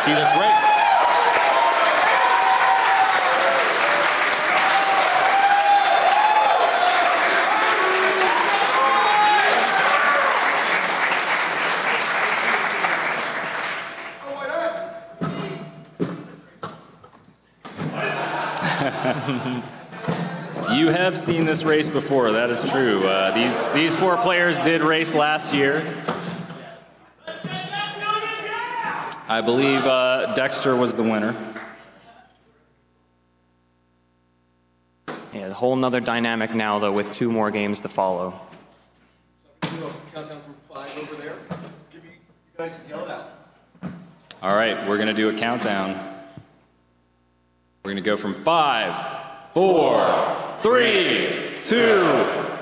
see this race. You have seen this race before, that is true. These four players did race last year. I believe Dexter was the winner. Yeah, a whole nother dynamic now, though, with 2 more games to follow. Countdown from 5 over there. Give you guys yell it out. All right, we're going to do a countdown. We're going to go from 5, 4, 3, 2,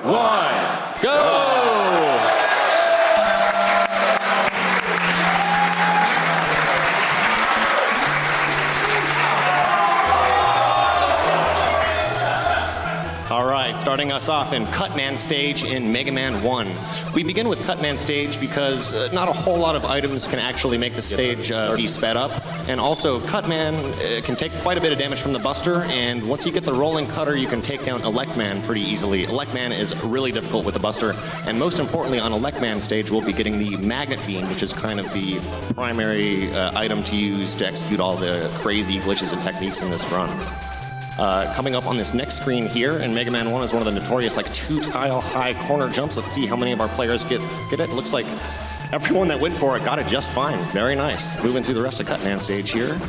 1, go! All right, starting us off in Cutman stage in Mega Man 1. We begin with Cutman stage because not a whole lot of items can actually make the stage be sped up. And also, Cutman can take quite a bit of damage from the Buster, and once you get the rolling cutter, you can take down Electman pretty easily. Electman is really difficult with the Buster, and most importantly, on Electman stage, we'll be getting the Magnet Beam, which is kind of the primary item to use to execute all the crazy glitches and techniques in this run. Coming up on this next screen here in Mega Man 1 is one of the notorious 2-tile high corner jumps. Let's see how many of our players get it. It looks like everyone that went for it got it just fine. Very nice. Moving through the rest of Cutman stage here.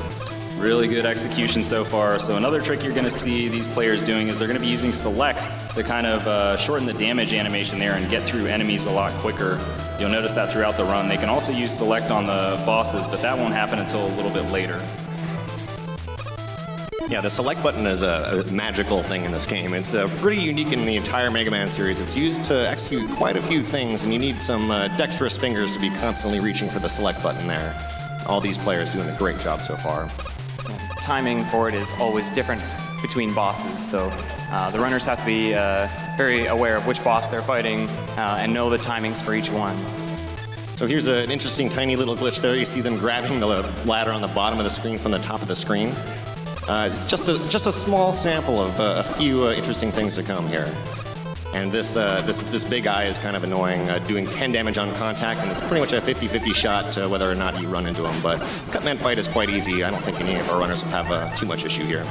Really good execution so far. So another trick you're going to see these players doing is they're going to be using Select to kind of shorten the damage animation there and get through enemies a lot quicker. You'll notice that throughout the run. They can also use Select on the bosses, but that won't happen until a little bit later. Yeah, the select button is a magical thing in this game. It's pretty unique in the entire Mega Man series. It's used to execute quite a few things, and you need some dexterous fingers to be constantly reaching for the select button there. All these players doing a great job so far. Timing for it is always different between bosses, so the runners have to be very aware of which boss they're fighting and know the timings for each one. So here's an interesting tiny little glitch there. You see them grabbing the ladder on the bottom of the screen from the top of the screen. Just a small sample of a few interesting things to come here. And this big guy is kind of annoying, doing 10 damage on contact, and it's pretty much a 50-50 shot to whether or not you run into him. But Cutman fight is quite easy. I don't think any of our runners will have too much issue here.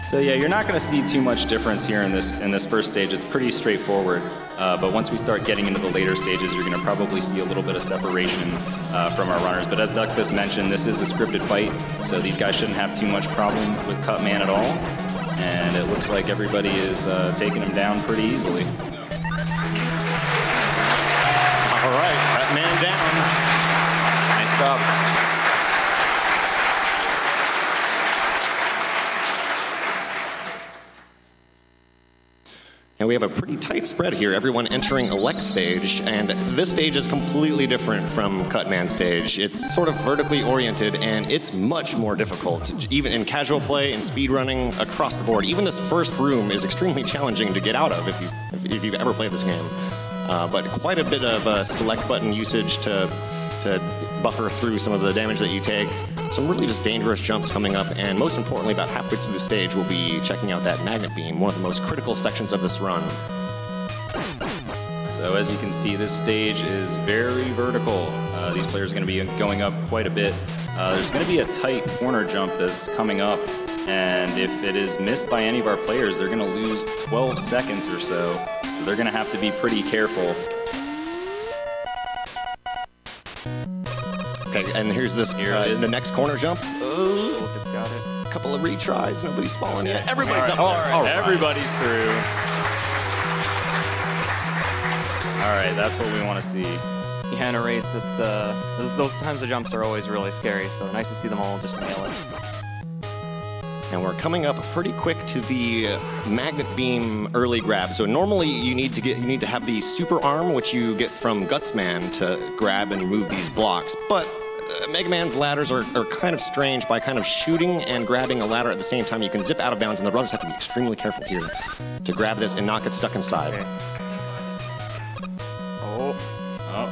So yeah, you're not going to see too much difference here in this first stage. It's pretty straightforward. But once we start getting into the later stages, you're going to probably see a little bit of separation from our runners. But as Duckfist mentioned, this is a scripted fight, so these guys shouldn't have too much problem with Cutman at all. And it looks like everybody is taking him down pretty easily. All right, Cutman down. Nice job. And we have a pretty tight spread here, everyone entering Elect stage, and this stage is completely different from Cutman stage. It's sort of vertically oriented, and it's much more difficult, even in casual play and speedrunning across the board. Even this first room is extremely challenging to get out of if you've ever played this game. But quite a bit of select button usage to buffer through some of the damage that you take. Some really just dangerous jumps coming up, and most importantly, about halfway through the stage, we'll be checking out that Magnet Beam, one of the most critical sections of this run. So as you can see, this stage is very vertical. These players are going to be going up quite a bit. There's going to be a tight corner jump that's coming up, and if it is missed by any of our players, they're going to lose 12 seconds or so. So they're going to have to be pretty careful. Okay, and here's this, the next corner jump. Oh, it's got it. A couple of retries, nobody's falling yet. Everybody's up there. All right. Everybody's through. All right, that's what we want to see. Yeah, in a race that's, those times the jumps are always really scary, so nice to see them all just nail it. And we're coming up pretty quick to the Magnet Beam early grab. So normally you need to have the super arm, which you get from Gutsman to grab and move these blocks. But Mega Man's ladders are kind of strange. By kind of shooting and grabbing a ladder at the same time, you can zip out of bounds, and the runners have to be extremely careful here to grab this and not get stuck inside. Okay.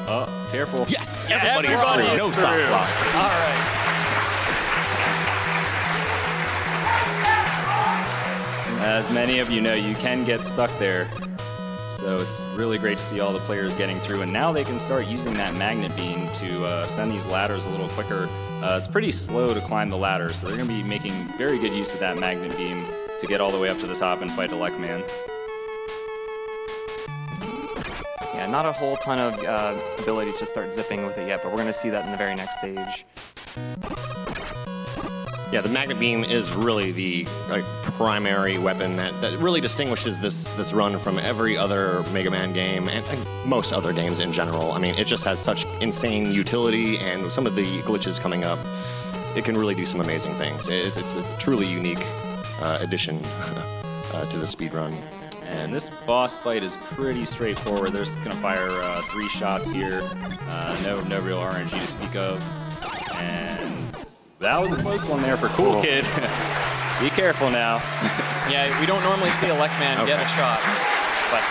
Oh, careful. Yes, everybody's through. No soft blocks. All right. As many of you know, you can get stuck there. So it's really great to see all the players getting through, and now they can start using that magnet beam to send these ladders a little quicker. It's pretty slow to climb the ladder, so they're going to be making very good use of that magnet beam to get all the way up to the top and fight Elecman. Yeah, not a whole ton of ability to start zipping with it yet, but we're going to see that in the very next stage. Yeah, the magnet beam is really the primary weapon that really distinguishes this run from every other Mega Man game and most other games in general. I mean, it just has such insane utility, and some of the glitches coming up, it can really do some amazing things. It's a truly unique addition to the speedrun. And this boss fight is pretty straightforward. They're just going to fire 3 shots here. No real RNG to speak of. And that was a close one there for Cool Kid. Be careful now. Yeah, we don't normally see Elecman get a shot, but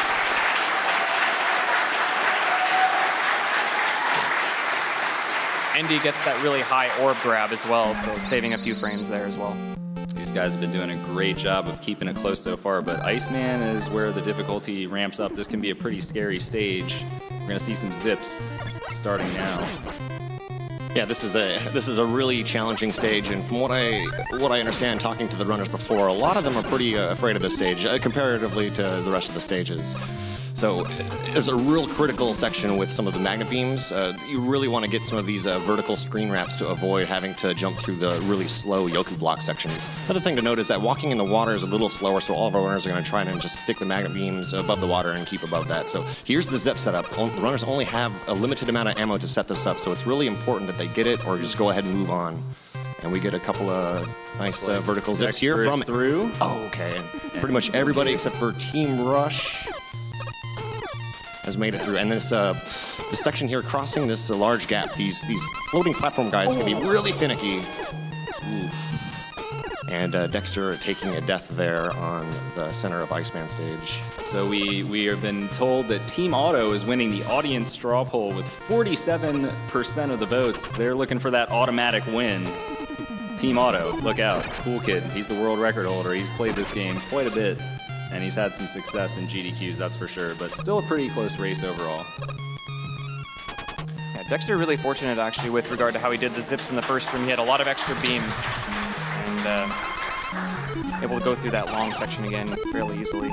Endy gets that really high orb grab as well, so saving a few frames there as well. These guys have been doing a great job of keeping it close so far, but Iceman is where the difficulty ramps up. This can be a pretty scary stage. We're going to see some zips starting now. Yeah, this is a really challenging stage, and from what I understand, talking to the runners before, a lot of them are pretty afraid of this stage comparatively to the rest of the stages. So there's a real critical section with some of the magnet beams. You really want to get some of these vertical screen wraps to avoid having to jump through the really slow Yoku block sections. Another thing to note is that walking in the water is a little slower, so all of our runners are going to try and just stick the magnet beams above the water and keep above that. So here's the zip setup. The runners only have a limited amount of ammo to set this up, so it's really important that they get it or just go ahead and move on. And we get a couple of nice vertical zips here from through. Oh, okay. And pretty much everybody except for Team Rush has made it through. And this section here, crossing this large gap, these floating platform guys can be really finicky. Oof. And Dexter taking a death there on the center of Iceman stage. So we have been told that Team Auto is winning the audience straw poll with 47% of the votes. They're looking for that automatic win. Team Auto, look out. Cool Kid, he's the world record holder. He's played this game quite a bit, and he's had some success in GDQs, that's for sure, but still a pretty close race overall. Yeah, Dexter really fortunate, actually, with regard to how he did the zips in the first room. He had a lot of extra beam, and able to go through that long section again fairly easily.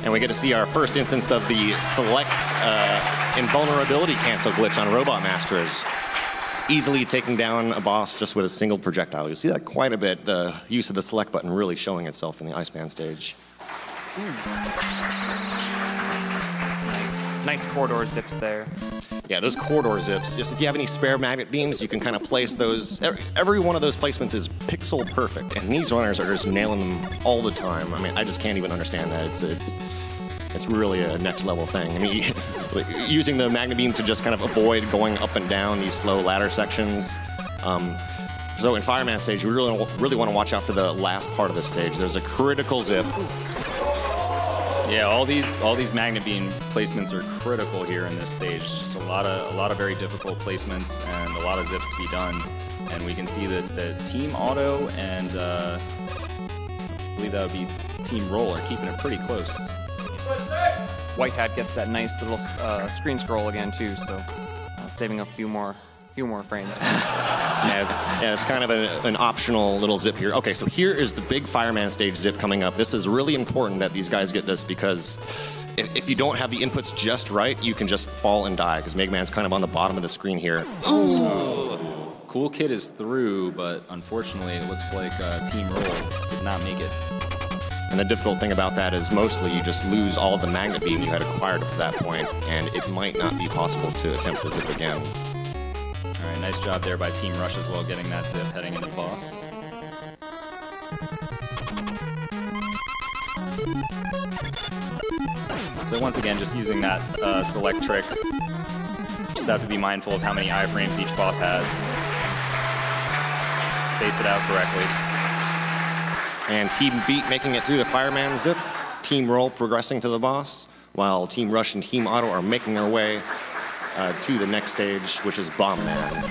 And we get to see our first instance of the select invulnerability cancel glitch on Robot Masters. Easily taking down a boss just with a single projectile. You'll see that quite a bit, the use of the select button really showing itself in the Iceman stage. Nice corridor zips there. Yeah, those corridor zips, just if you have any spare magnet beams, you can kind of place those. Every one of those placements is pixel perfect, and these runners are just nailing them all the time. I mean, I just can't even understand that. It's really a next level thing. I mean, using the magnet beam to just kind of avoid going up and down these slow ladder sections. So in Fireman stage, we really want to watch out for the last part of the stage. There's a critical zip. Yeah, all these magnet beam placements are critical here in this stage. Just a lot of very difficult placements and a lot of zips to be done. And we can see that the Team Auto and I believe that would be Team Roll are keeping it pretty close. White Hat gets that nice little screen scroll again too, so saving a few more frames. Yeah, it's kind of an optional little zip here. Okay, so here is the big Fireman stage zip coming up. This is really important that these guys get this, because if you don't have the inputs just right, you can just fall and die, because Mega Man's kind of on the bottom of the screen here. Oh. Cool Kid is through, but unfortunately it looks like Team Roll did not make it. And the difficult thing about that is mostly you just lose all the magnet beam you had acquired up to that point, and it might not be possible to attempt the zip again. All right, nice job there by Team Rush as well, getting that zip heading into the boss. So once again, just using that select trick. Just have to be mindful of how many iframes each boss has. Space it out correctly. And Team Beat making it through the Fireman zip. Team Roll progressing to the boss, while Team Rush and Team Auto are making their way to the next stage, which is Bomb Man.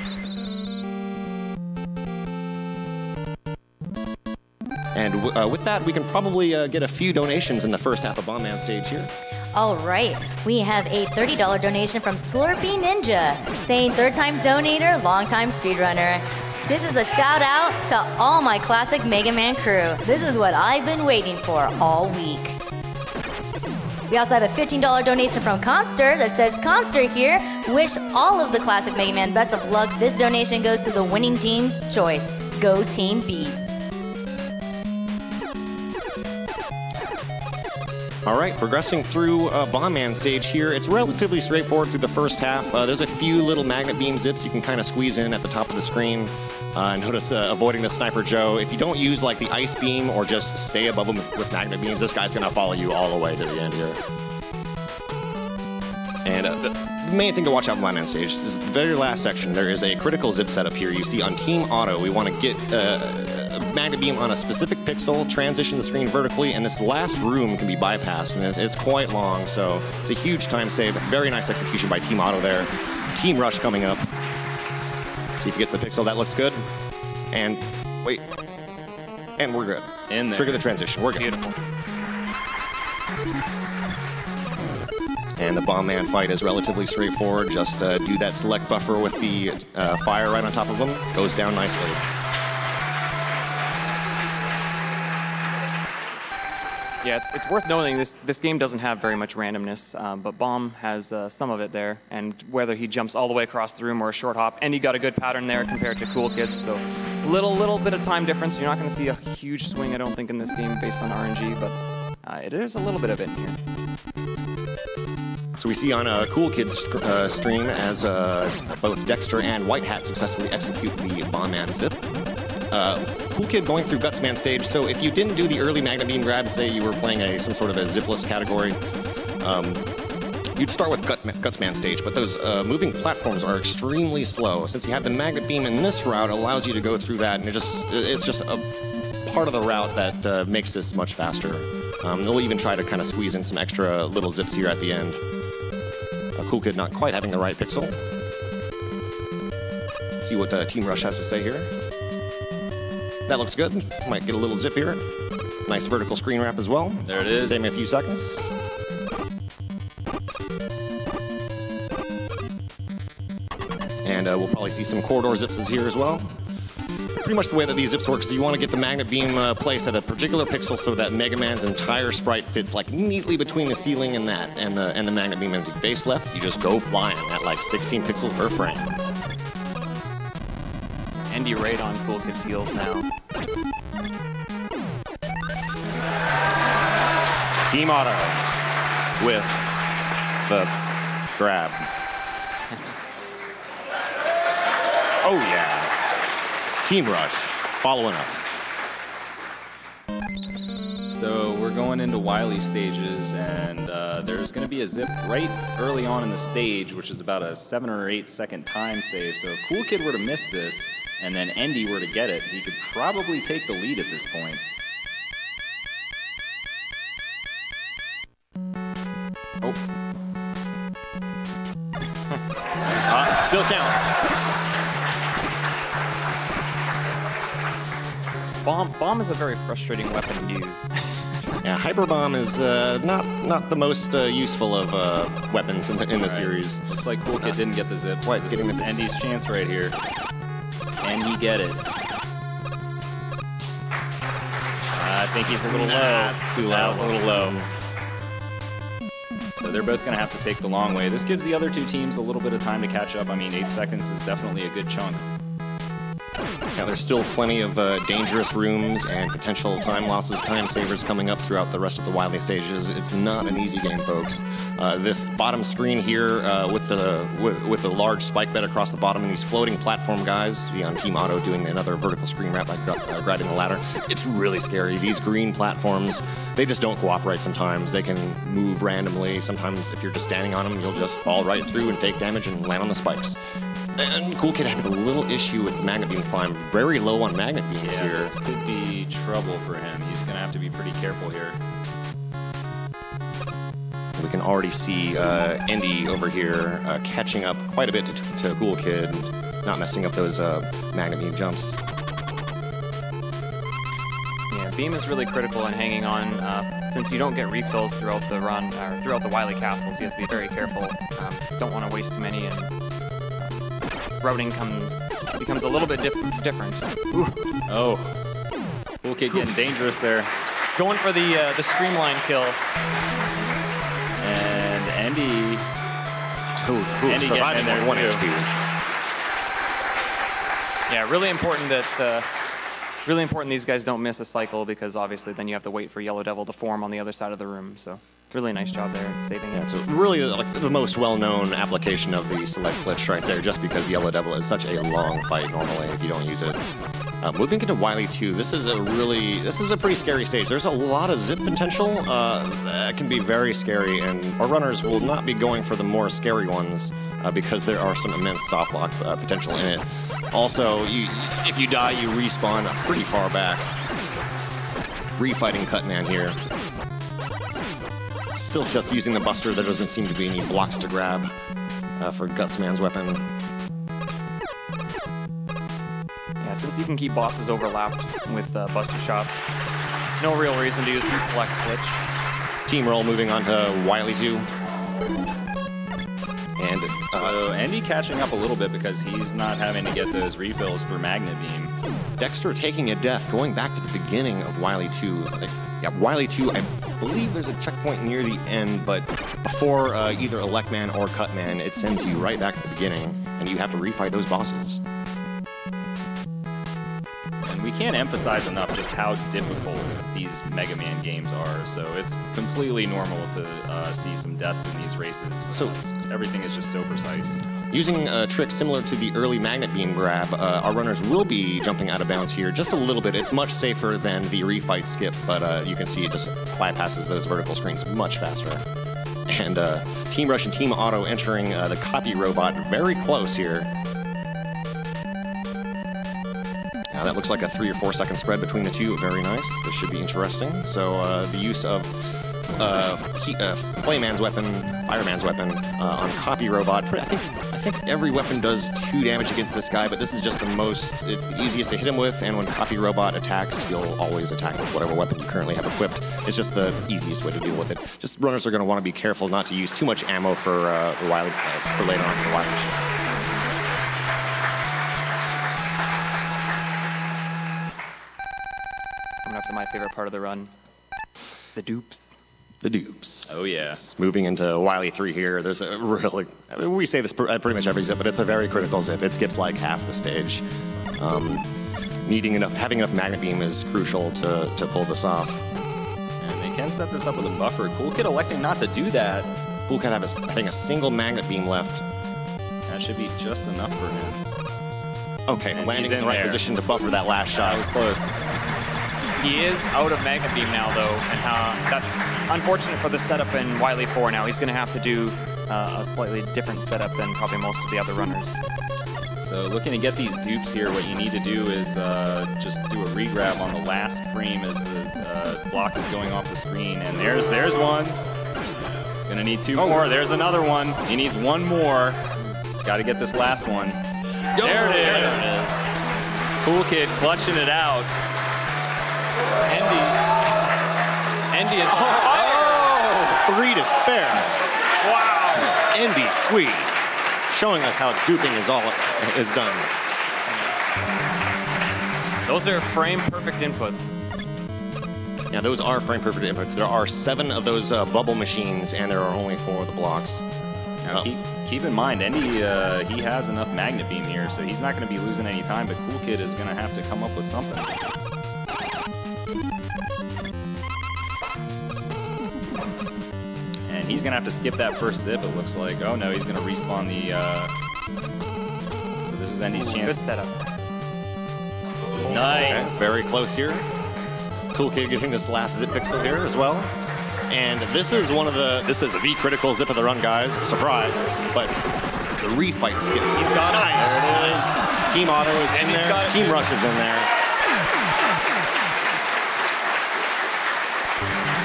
And with that, we can probably get a few donations in the first half of Bombman stage here. All right, we have a $30 donation from Slurpee Ninja, saying third-time donator, long-time speedrunner. This is a shout out to all my classic Mega Man crew. This is what I've been waiting for all week. We also have a $15 donation from Conster that says, Conster here, wish all of the classic Mega Man best of luck. This donation goes to the winning team's choice. Go Team B. All right, progressing through Bombman stage here. It's relatively straightforward through the first half. There's a few little magnet beam zips you can kind of squeeze in at the top of the screen. Notice avoiding the Sniper Joe. If you don't use like the ice beam or just stay above him with magnet beams, this guy's gonna follow you all the way to the end here. And the main thing to watch out in Bombman stage is the very last section. There is a critical zip setup here. You see on Team Auto, we want to get magnet beam on a specific pixel, transition the screen vertically, and this last room can be bypassed, and it's quite long, so it's a huge time save. Very nice execution by Team Auto there. Team Rush coming up. See if he gets the pixel. That looks good. And wait. And we're good. In there. Trigger the transition. We're good. Beautiful. And the Bombman fight is relatively straightforward. Just do that select buffer with the fire right on top of him. Goes down nicely. Yeah, it's worth noting this game doesn't have very much randomness, but Bomb has some of it there, and whether he jumps all the way across the room or a short hop, and he got a good pattern there compared to Cool Kids, so little bit of time difference. You're not going to see a huge swing, I don't think, in this game based on RNG, but it is a little bit of it here. So we see on a Cool Kids stream as both Dexter and White Hat successfully execute the Bombman zip. Cool Kid going through Gutsman stage. So if you didn't do the early magnet beam grab, say you were playing some sort of a zipless category, you'd start with Gutsman stage. But those moving platforms are extremely slow. Since you have the magnet beam in this route, it allows you to go through that, and it's just a part of the route that makes this much faster. They'll even try to kind of squeeze in some extra little zips here at the end. Cool Kid not quite having the right pixel. Let's see what Team Rush has to say here. That looks good. Might get a little zip here. Nice vertical screen wrap as well. There it is. Saving a few seconds. And we'll probably see some corridor zips here as well. Pretty much the way that these zips work is you want to get the magnet beam placed at a particular pixel so that Mega Man's entire sprite fits like neatly between the ceiling and the magnet beam. And if you face left, you just go flying at like 16 pixels per frame. Andy right on Cool Kid's heels now. Team Auto with the grab. Oh yeah. Team Rush following up. So we're going into Wily stages, and there's going to be a zip right early on in the stage, which is about a 7 or 8 second time save. So if Cool Kid were to miss this, and then Endy were to get it, he could probably take the lead at this point. Oh. It still counts. Bomb is a very frustrating weapon to use. Yeah, Hyper Bomb is not the most useful of weapons in the series. It's like Cool Kid didn't get the zips. What, This getting is the Endy's chance right here. Can he get it? I think he's a little low. That's too low. That was a little low. So they're both going to have to take the long way. This gives the other two teams a little bit of time to catch up. I mean, 8 seconds is definitely a good chunk. Yeah, there's still plenty of dangerous rooms and potential time losses, time savers coming up throughout the rest of the Wily stages. It's not an easy game, folks. This bottom screen here with the large spike bed across the bottom and these floating platform guys, on Team Auto doing another vertical screen wrap by grabbing the ladder. It's really scary. These green platforms, they just don't cooperate sometimes. They can move randomly. Sometimes if you're just standing on them, you'll just fall right through and take damage and land on the spikes. And Cool Kid having a little issue with the magnet beam climb. Very low on magnet beams here. This could be trouble for him. He's going to have to be pretty careful here. We can already see Endy over here catching up quite a bit to Cool Kid, not messing up those magnet beam jumps. Yeah, Beam is really critical in hanging on. Since you don't get refills throughout the run, or throughout the Wily castles, you have to be very careful. Don't want to waste too many, and routing becomes a little bit different. Ooh. Oh, Cool Kid getting dangerous there. Going for the streamline kill. And Andy. Andy surviving there with 1 too. HP. Yeah, really important that these guys don't miss a cycle, because obviously then you have to wait for Yellow Devil to form on the other side of the room. So really nice job there at saving it. It's really like the most well-known application of the select glitch right there, just because Yellow Devil is such a long fight normally if you don't use it. Moving into Wily 2, this is a pretty scary stage. There's a lot of zip potential that can be very scary, and our runners will not be going for the more scary ones because there are some immense stop block potential in it. Also, if you die, you respawn pretty far back. Refighting Cutman here. Still just using the Buster. There doesn't seem to be any blocks to grab for Gutsman's weapon. Yeah, since you can keep bosses overlapped with Buster shots, no real reason to use Reflect Glitch. Team Roll moving on to Wily 2. And so Andy catching up a little bit because he's not having to get those refills for Magnet Beam. Dexter taking a death, going back to the beginning of Wily 2. Yeah, Wily 2, I believe there's a checkpoint near the end, but before either Electman or Cutman, it sends you right back to the beginning, and you have to refight those bosses. And we can't emphasize enough just how difficult these Mega Man games are, so it's completely normal to see some deaths in these races. So everything is just so precise. Using a trick similar to the early Magnet Beam grab, our runners will be jumping out of bounds here just a little bit. It's much safer than the refight skip, but you can see it just bypasses those vertical screens much faster. And Team Rush and Team Auto entering the Copy Robot very close here. Now that looks like a 3 or 4 second spread between the two. Very nice. This should be interesting. So the use of Flayman's weapon, Fireman's weapon on Copy Robot. I think every weapon does 2 damage against this guy, but this is just it's the easiest to hit him with, and when Copy Robot attacks, you'll always attack with whatever weapon you currently have equipped. It's just the easiest way to deal with it. Just runners are going to want to be careful not to use too much ammo for Wily, for later on for the Wily machine. Coming up to my favorite part of the run, the dupes. The dupes. Oh, yes. Moving into Wily 3 here, there's a really, we say this at pretty much every zip, but it's a very critical zip. It skips like half the stage. Having enough Magnet Beam is crucial to pull this off. And they can set this up with a buffer. Cool Kid electing not to do that. Cool Kid having a single Magnet Beam left. That should be just enough for him. Okay, and landing in the right position to buffer that last shot. That was close. He is out of Magnet Beam now, though, and that's unfortunate for the setup in Wily 4 now. He's going to have to do a slightly different setup than probably most of the other runners. So looking to get these dupes here, what you need to do is just do a regrab on the last frame as the block is going off the screen. And there's one. Gonna need 2 more. There's another one. He needs 1 more. Got to get this last one. There it is. Cool Kid clutching it out. Andy is... 3 to spare. Wow. Andy Sweet, showing us how duping is done. Those are frame-perfect inputs. Yeah, those are frame-perfect inputs. There are 7 of those bubble machines, and there are only 4 of the blocks. Now, keep in mind, Andy, he has enough Magnet Beam here, so he's not going to be losing any time, but Cool Kid is going to have to come up with something. And he's going to have to skip that first zip, it looks like. Oh, no, he's going to respawn the... So this is Andy's chance. Good setup. Nice. Okay, very close here. Cool Kid getting this last zip pixel here as well. And this is the critical zip of the run, guys. Surprise. But the refight skip. He's got it. Nice. There it is. Team Auto is in there. Team Rush is in there.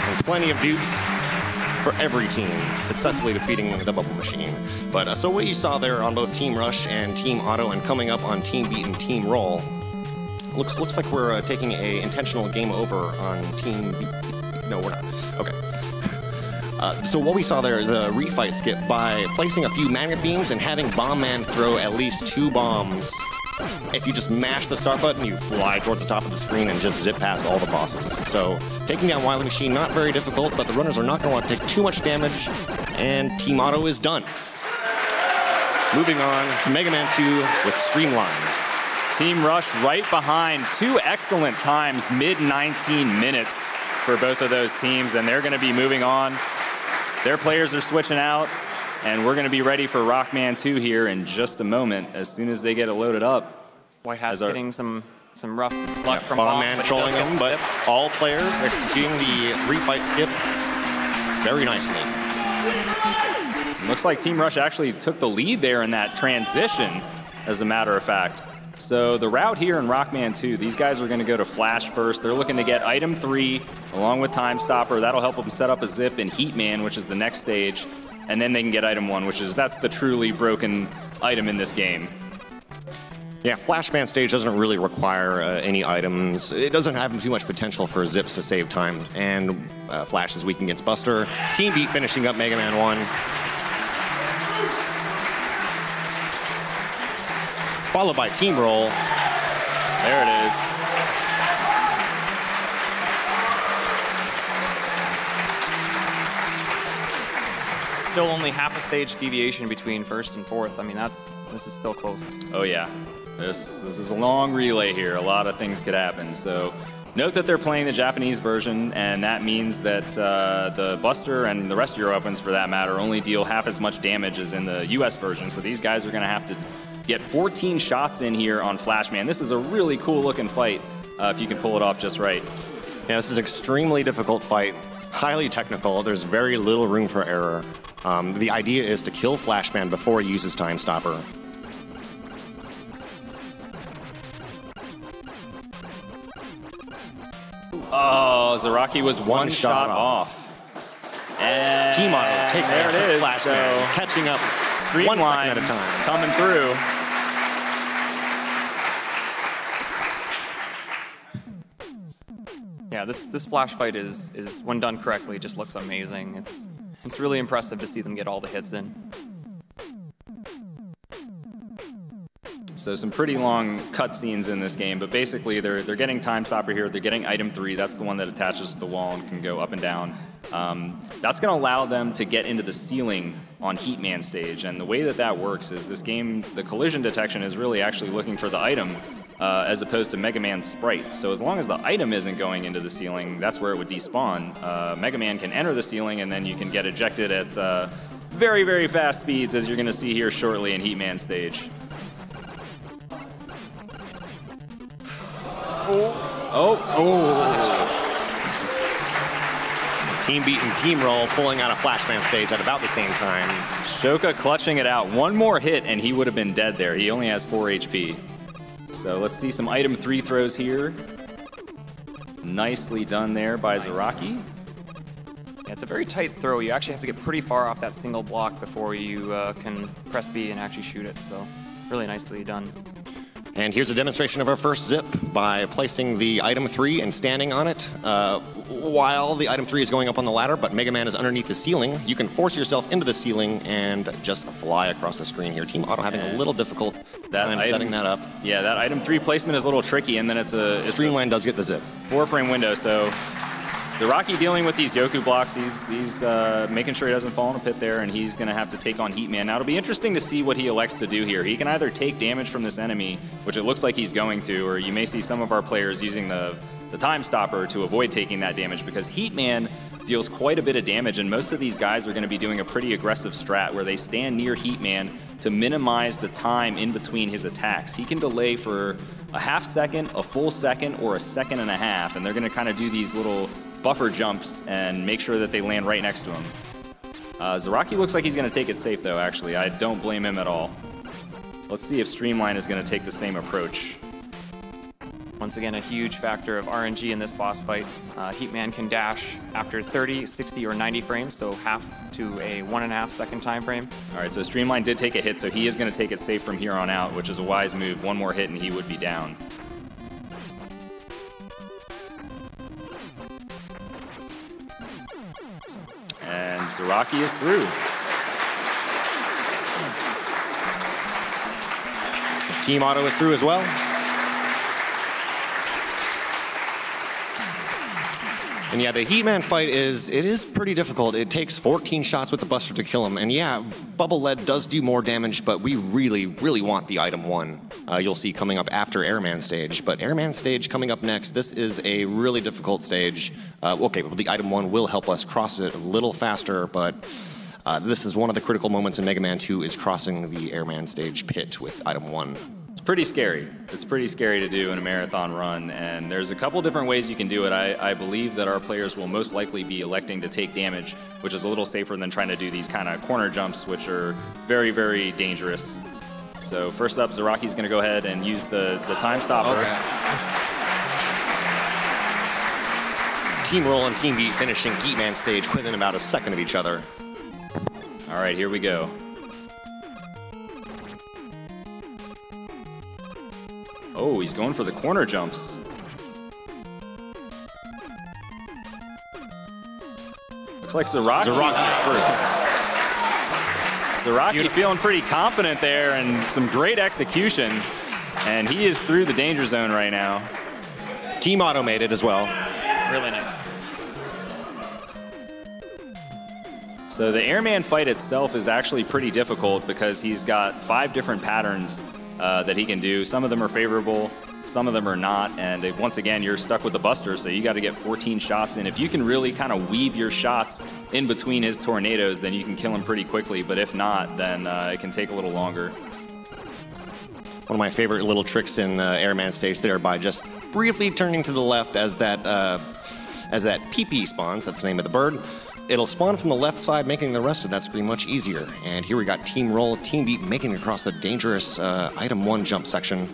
And plenty of dupes for every team, successfully defeating the bubble machine. But so what you saw there on both Team Rush and Team Auto, and coming up on Team Beat and Team Roll, looks like we're taking a intentional game over on Team B. No, we're not. Okay. So what we saw there is a refight skip by placing a few magnet beams and having Bomb Man throw at least 2 bombs. If you just mash the start button, you fly towards the top of the screen and just zip past all the bosses. So taking down Wily Machine, not very difficult, but the runners are not going to want to take too much damage, and Team Otto is done. Moving on to Mega Man 2 with Streamline. Team Rush right behind. 2 excellent times, mid-19 minutes for both of those teams, and they're going to be moving on. Their players are switching out, and we're going to be ready for Rockman 2 here in just a moment as soon as they get it loaded up. White Hat's getting some rough luck from Bomb Man trolling them, but all players executing the refight skip very nicely. Looks like Team Rush actually took the lead there in that transition, as a matter of fact. So the route here in Rockman 2, these guys are going to go to Flash first. They're looking to get item 3 along with Time Stopper. That'll help them set up a zip in Heat Man, which is the next stage. And then they can get item 1, that's the truly broken item in this game. Yeah, Flashman stage doesn't really require any items. It doesn't have too much potential for zips to save time. And Flash is weak against Buster. Team Beat finishing up Mega Man 1. Followed by Team Roll. There it is. Still only half a stage deviation between first and fourth. I mean, this is still close. Oh yeah, this is a long relay here. A lot of things could happen. So note that they're playing the Japanese version, and that means that the Buster and the rest of your weapons, for that matter, only deal half as much damage as in the US version. So these guys are going to have to get 14 shots in here on Flashman. This is a really cool looking fight if you can pull it off just right. Yeah, this is an extremely difficult fight, highly technical. There's very little room for error. The idea is to kill Flashman before he uses Time Stopper. Oh, Zaraki was one shot off. And Team Otto take there it is. Flashman, catching up Streamline 1 second at a time. Coming through. Yeah, this Flash fight is when done correctly, just looks amazing. It's really impressive to see them get all the hits in. So some pretty long cutscenes in this game, but basically they're getting Time Stopper here. They're getting item 3. That's the one that attaches to the wall and can go up and down. That's going to allow them to get into the ceiling on Heat Man stage. And the way that works is this game, the collision detection is really actually looking for the item as opposed to Mega Man's sprite. So as long as the item isn't going into the ceiling, that's where it would despawn. Mega Man can enter the ceiling, and then you can get ejected at very, very fast speeds, as you're going to see here shortly in Heat Man stage. Team Beat and Team Roll pulling out a Flashman stage at about the same time. Shoka clutching it out. One more hit and he would have been dead there. He only has 4 HP. So let's see some item 3 throws here. Nicely done there by Zaraki. Yeah, it's a very tight throw. You actually have to get pretty far off that single block before you can press B and actually shoot it. So really nicely done. And here's a demonstration of our first zip by placing the item 3 and standing on it while the item 3 is going up on the ladder, but Mega Man is underneath the ceiling. You can force yourself into the ceiling and just fly across the screen here. Team Otto having a little difficult time setting that up. Yeah, that item 3 placement is a little tricky, and then it's Streamline does get the zip. 4-frame window, so Zaraki dealing with these Yoku blocks. He's making sure he doesn't fall in a pit there, and he's going to have to take on Heat Man. Now, it'll be interesting to see what he elects to do here. He can either take damage from this enemy, which it looks like he's going to, or you may see some of our players using the Time Stopper to avoid taking that damage, because Heat Man deals quite a bit of damage, and most of these guys are going to be doing a pretty aggressive strat where they stand near Heat Man to minimize the time in between his attacks. He can delay for a half second, a full second, or a second and a half, and they're going to kind of do these little buffer jumps and make sure that they land right next to him. Zaraki looks like he's going to take it safe, though, actually. I don't blame him at all. Let's see if Streamline is going to take the same approach. Once again, a huge factor of RNG in this boss fight. Heat Man can dash after 30, 60, or 90 frames, so half to a 1.5 second time frame. All right, so Streamline did take a hit, so he is going to take it safe from here on out, which is a wise move. One more hit and he would be down. Zaraki is through. Team Auto is through as well. And yeah, the Heatman fight is pretty difficult. It takes 14 shots with the Buster to kill him. And yeah, Bubble Lead does do more damage, but we really, really want the item 1. You'll see coming up after Airman stage. But Airman stage coming up next. This is a really difficult stage. Okay, well, the item 1 will help us cross it a little faster, but this is one of the critical moments in Mega Man 2 is crossing the Airman stage pit with item 1. Pretty scary. It's pretty scary to do in a marathon run, and there's a couple different ways you can do it. I believe that our players will most likely be electing to take damage, which is a little safer than trying to do these kind of corner jumps, which are very, very dangerous. So first up, Zaraki's going to go ahead and use the time stopper. Okay. Team Roll and Team Beat finishing Heatman stage within about a second of each other. All right, here we go. Oh, he's going for the corner jumps. Looks like Zaraki is through. Zaraki feeling pretty confident there and some great execution. And he is through the danger zone right now. Team Auto made it as well. Really nice. So the Airman fight itself is actually pretty difficult because he's got 5 different patterns that he can do. Some of them are favorable, some of them are not, and once again, you're stuck with the Buster, so you got to get 14 shots in. If you can really kind of weave your shots in between his tornadoes, then you can kill him pretty quickly, but if not, then it can take a little longer. One of my favorite little tricks in Airman stage there by just briefly turning to the left as that PP spawns, that's the name of the bird. It'll spawn from the left side, making the rest of that screen much easier. And here we got Team Roll, Team Beat making it across the dangerous item 1 jump section.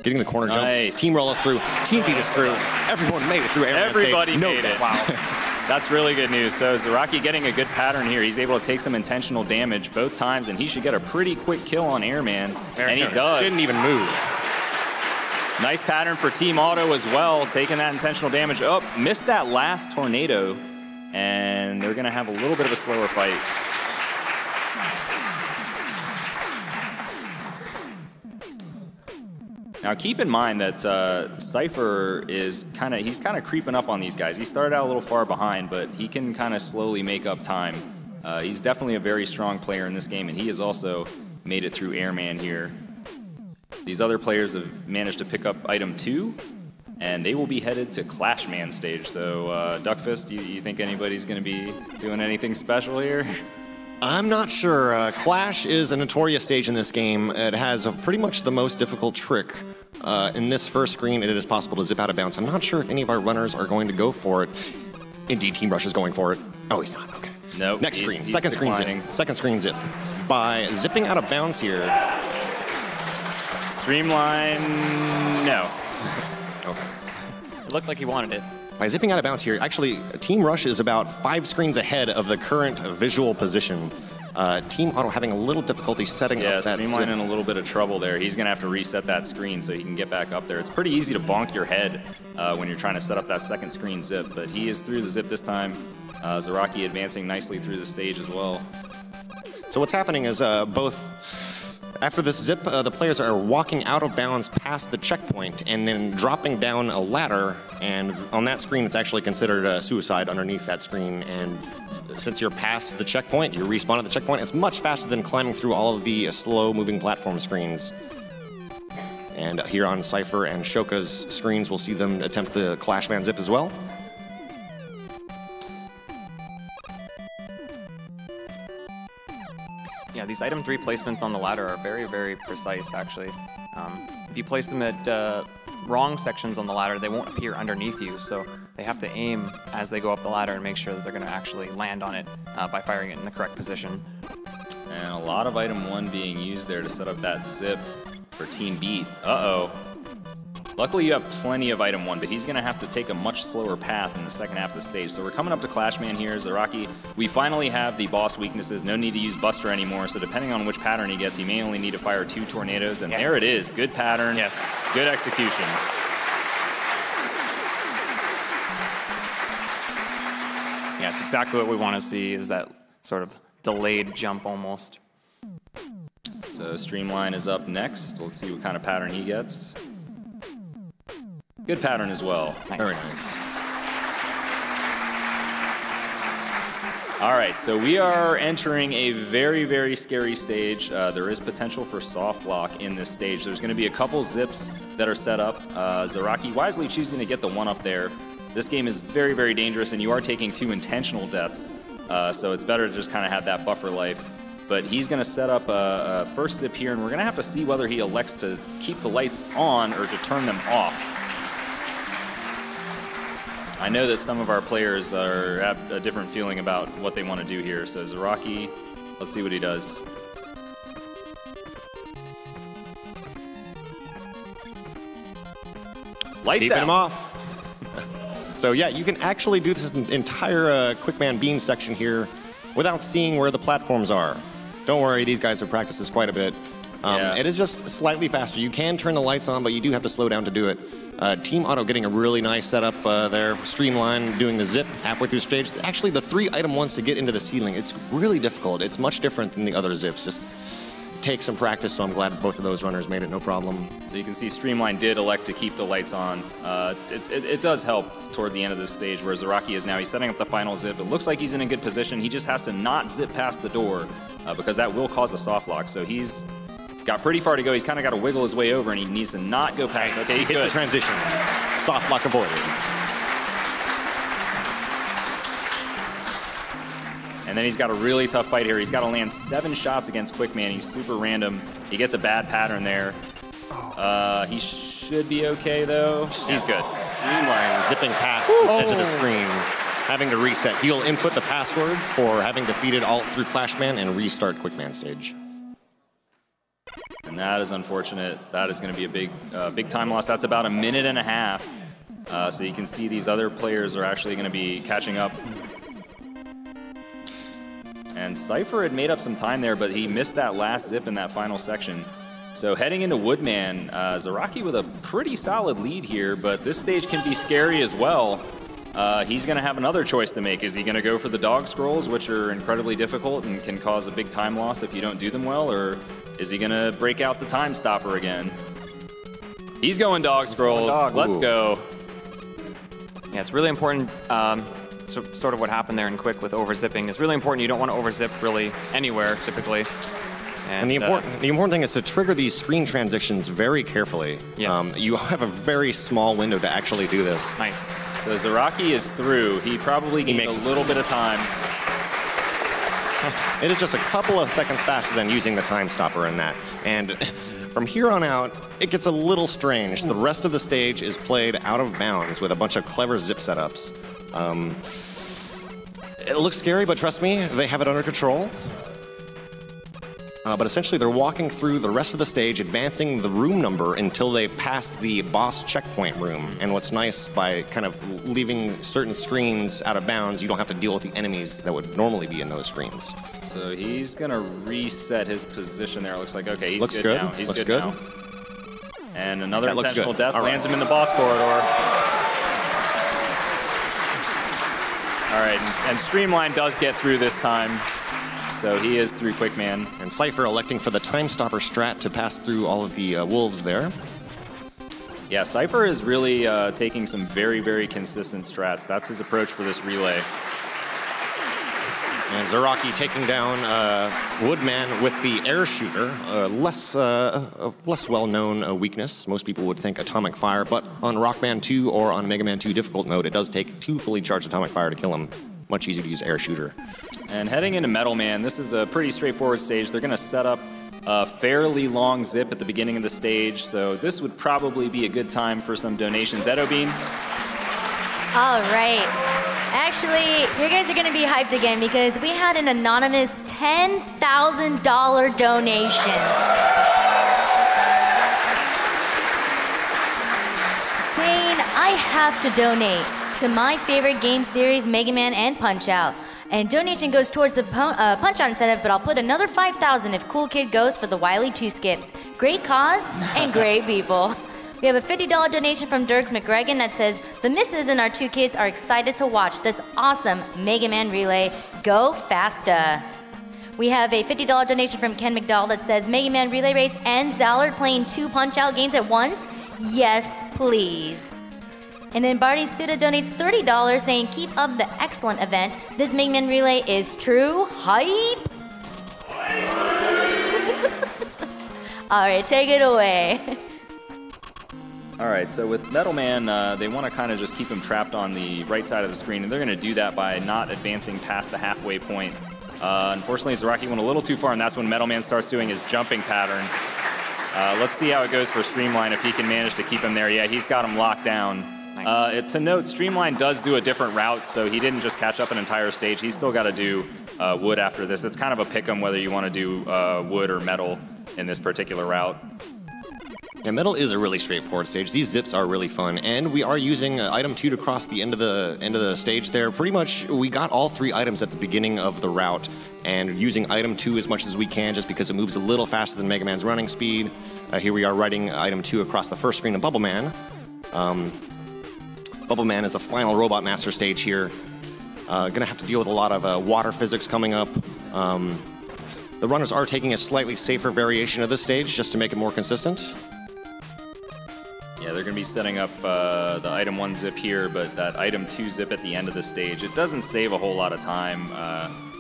Getting the corner jumps. Team Roll is through. Team Beat is through. Everyone made it through Airman stage. Everybody made it. Wow. That's really good news. So Zaraki getting a good pattern here. He's able to take some intentional damage both times, and he should get a pretty quick kill on Airman. And he does. Didn't even move. Nice pattern for Team Auto as well, taking that intentional damage. Oh, missed that last tornado. And they're going to have a little bit of a slower fight. Now keep in mind that Cypher is he's kind of creeping up on these guys. He started out a little far behind, but he can kind of slowly make up time. He's definitely a very strong player in this game, and he has also made it through Airman here. These other players have managed to pick up item 2. And they will be headed to Clashman stage. So, Duckfist, you think anybody's going to be doing anything special here? I'm not sure. Clash is a notorious stage in this game. It has pretty much the most difficult trick. In this first screen, it is possible to zip out of bounds. I'm not sure if any of our runners are going to go for it. Indeed, Team Rush is going for it. Oh, he's not. Okay. Nope. Next screen. Second screen zip. Second screen zip. By zipping out of bounds here. Streamline, no. Okay. It looked like he wanted it. By zipping out of bounds here, actually, Team Rush is about 5 screens ahead of the current visual position. Team Auto having a little difficulty setting up that Streamline in a little bit of trouble there. He's going to have to reset that screen so he can get back up there. It's pretty easy to bonk your head when you're trying to set up that second screen zip, but he is through the zip this time. Zaraki advancing nicely through the stage as well. So what's happening is after this zip, the players are walking out of bounds past the checkpoint and then dropping down a ladder, and on that screen it's actually considered a suicide underneath that screen, and since you're past the checkpoint, you respawn at the checkpoint, it's much faster than climbing through all of the slow-moving platform screens. And here on Cypher and Shoka's screens, we'll see them attempt the Clashman zip as well. Yeah, these item 3 placements on the ladder are very, very precise, actually. If you place them at wrong sections on the ladder, they won't appear underneath you, so they have to aim as they go up the ladder and make sure that they're going to actually land on it by firing it in the correct position. And a lot of item 1 being used there to set up that zip for Team Beat. Uh-oh. Luckily, you have plenty of item 1, but he's going to have to take a much slower path in the second half of the stage. So we're coming up to Clashman here. Zaraki, we finally have the boss weaknesses. No need to use Buster anymore, so depending on which pattern he gets, he may only need to fire 2 tornadoes. And there it is. Good pattern. Yes. Good execution. Yeah, it's exactly what we want to see, is that sort of delayed jump almost. So Streamline is up next. Let's see what kind of pattern he gets. Good pattern as well. Nice. Very nice. All right, so we are entering a very, very scary stage. There is potential for soft block in this stage. There's going to be a couple zips that are set up. Zaraki wisely choosing to get the one up there. This game is very, very dangerous, and you are taking 2 intentional deaths. So it's better to just kind of have that buffer life. But he's going to set up a first zip here, and we're going to have to see whether he elects to keep the lights on or to turn them off. I know that some of our players have a different feeling about what they want to do here. So Zaraki, let's see what he does. Lights Keeping out. him off. So yeah, you can actually do this entire Quickman beam section here without seeing where the platforms are. Don't worry, these guys have practiced this quite a bit. Yeah. It is just slightly faster. You can turn the lights on, but you do have to slow down to do it. Team Auto getting a really nice setup there. Streamline doing the zip halfway through stage. Actually, the 3-item ones to get into the ceiling, it's really difficult. It's much different than the other zips. Just take some practice, so I'm glad both of those runners made it no problem. So you can see Streamline did elect to keep the lights on. It does help toward the end of this stage, where Zaraki is now. He's setting up the final zip. It looks like he's in a good position. He just has to not zip past the door because that will cause a soft lock. So he's got pretty far to go. He's kind of got to wiggle his way over, and he needs to not go past. Okay, he's Hit good. the transition. Soft lock avoided. And then he's got a really tough fight here. He's got to land 7 shots against Quickman. He's super random. He gets a bad pattern there. He should be okay, though. He's good. Streamline zipping past the edge of the screen, having to reset. He'll input the password for having defeated Alt through Clashman and restart Quickman stage. And that is unfortunate. That is going to be a big time loss. That's about 1.5 minutes. So you can see these other players are actually going to be catching up. And Cypher had made up some time there, but he missed that last zip in that final section. So heading into Woodman, Zaraki with a pretty solid lead here, but this stage can be scary as well. He's going to have another choice to make. Is he going to go for the dog scrolls, which are incredibly difficult and can cause a big time loss if you don't do them well, or is he going to break out the time stopper again? He's going dog scrolls. Let's go. Yeah, it's really important. So sort of what happened there in Quick with overzipping. It's really important. You don't want to overzip really anywhere, typically. And the important thing is to trigger these screen transitions very carefully. Yes. You have a very small window to actually do this. Nice. So Zaraki is through. He probably gained a little bit of time. It is just a couple of seconds faster than using the time stopper in that. And from here on out, it gets a little strange. The rest of the stage is played out of bounds with a bunch of clever zip setups. It looks scary, but trust me, they have it under control. But essentially, they're walking through the rest of the stage, advancing the room number until they pass the boss checkpoint room. And what's nice, by kind of leaving certain screens out of bounds, you don't have to deal with the enemies that would normally be in those screens. So he's going to reset his position there. It looks like, okay, he's looks good now. He's looks good now. And another intentional death lands him in the boss corridor. All right, and Streamline does get through this time. So he is through Quickman. And Cypher electing for the time stopper strat to pass through all of the wolves there. Yeah, Cypher is really taking some very, very consistent strats. That's his approach for this relay. And Zaraki taking down Woodman with the air shooter, less well-known weakness. Most people would think Atomic Fire, but on Rockman 2 or on Mega Man 2 difficult mode, it does take 2 fully charged Atomic Fire to kill him. Much easier to use air shooter. And heading into Metal Man, this is a pretty straightforward stage. They're going to set up a fairly long zip at the beginning of the stage, so this would probably be a good time for some donations. Edobean? All right. Actually, you guys are going to be hyped again because we had an anonymous $10,000 donation. Saying I have to donate to my favorite game series, Mega Man and Punch-Out. And donation goes towards the Punch-Out incentive, but I'll put another $5,000 if Cool Kid goes for the Wily 2 skips. Great cause and great people. We have a $50 donation from Dirks McGregor that says, the missus and our 2 kids are excited to watch this awesome Mega Man relay. Go Fasta. We have a $50 donation from Ken McDowell that says, Mega Man Relay Race and Zallard playing 2 Punch-Out games at once? Yes, please. And then Barty Studa donates $30 saying, keep up the excellent event. This Mega Man Relay is true hype. All right, take it away. All right, so with Metal Man, they want to kind of just keep him trapped on the right side of the screen, and they're going to do that by not advancing past the halfway point. Unfortunately, Zaraki went a little too far, and that's when Metal Man starts doing his jumping pattern. Let's see how it goes for Streamline, if he can manage to keep him there. Yeah, he's got him locked down. Nice. To note, Streamline does do a different route, so he didn't just catch up an entire stage. He's still got to do wood after this. It's kind of a pick-em whether you want to do wood or metal in this particular route. Yeah, metal is a really straightforward stage. These zips are really fun, and we are using item 2 to cross the end of the stage there. Pretty much, we got all 3 items at the beginning of the route, and using item 2 as much as we can, just because it moves a little faster than Mega Man's running speed. Here we are riding item 2 across the first screen of Bubble Man. Bubble Man is a final Robot Master stage here. Gonna have to deal with a lot of water physics coming up. The runners are taking a slightly safer variation of this stage just to make it more consistent. Yeah, they're going to be setting up the item 1 zip here, but that item 2 zip at the end of the stage. It doesn't save a whole lot of time.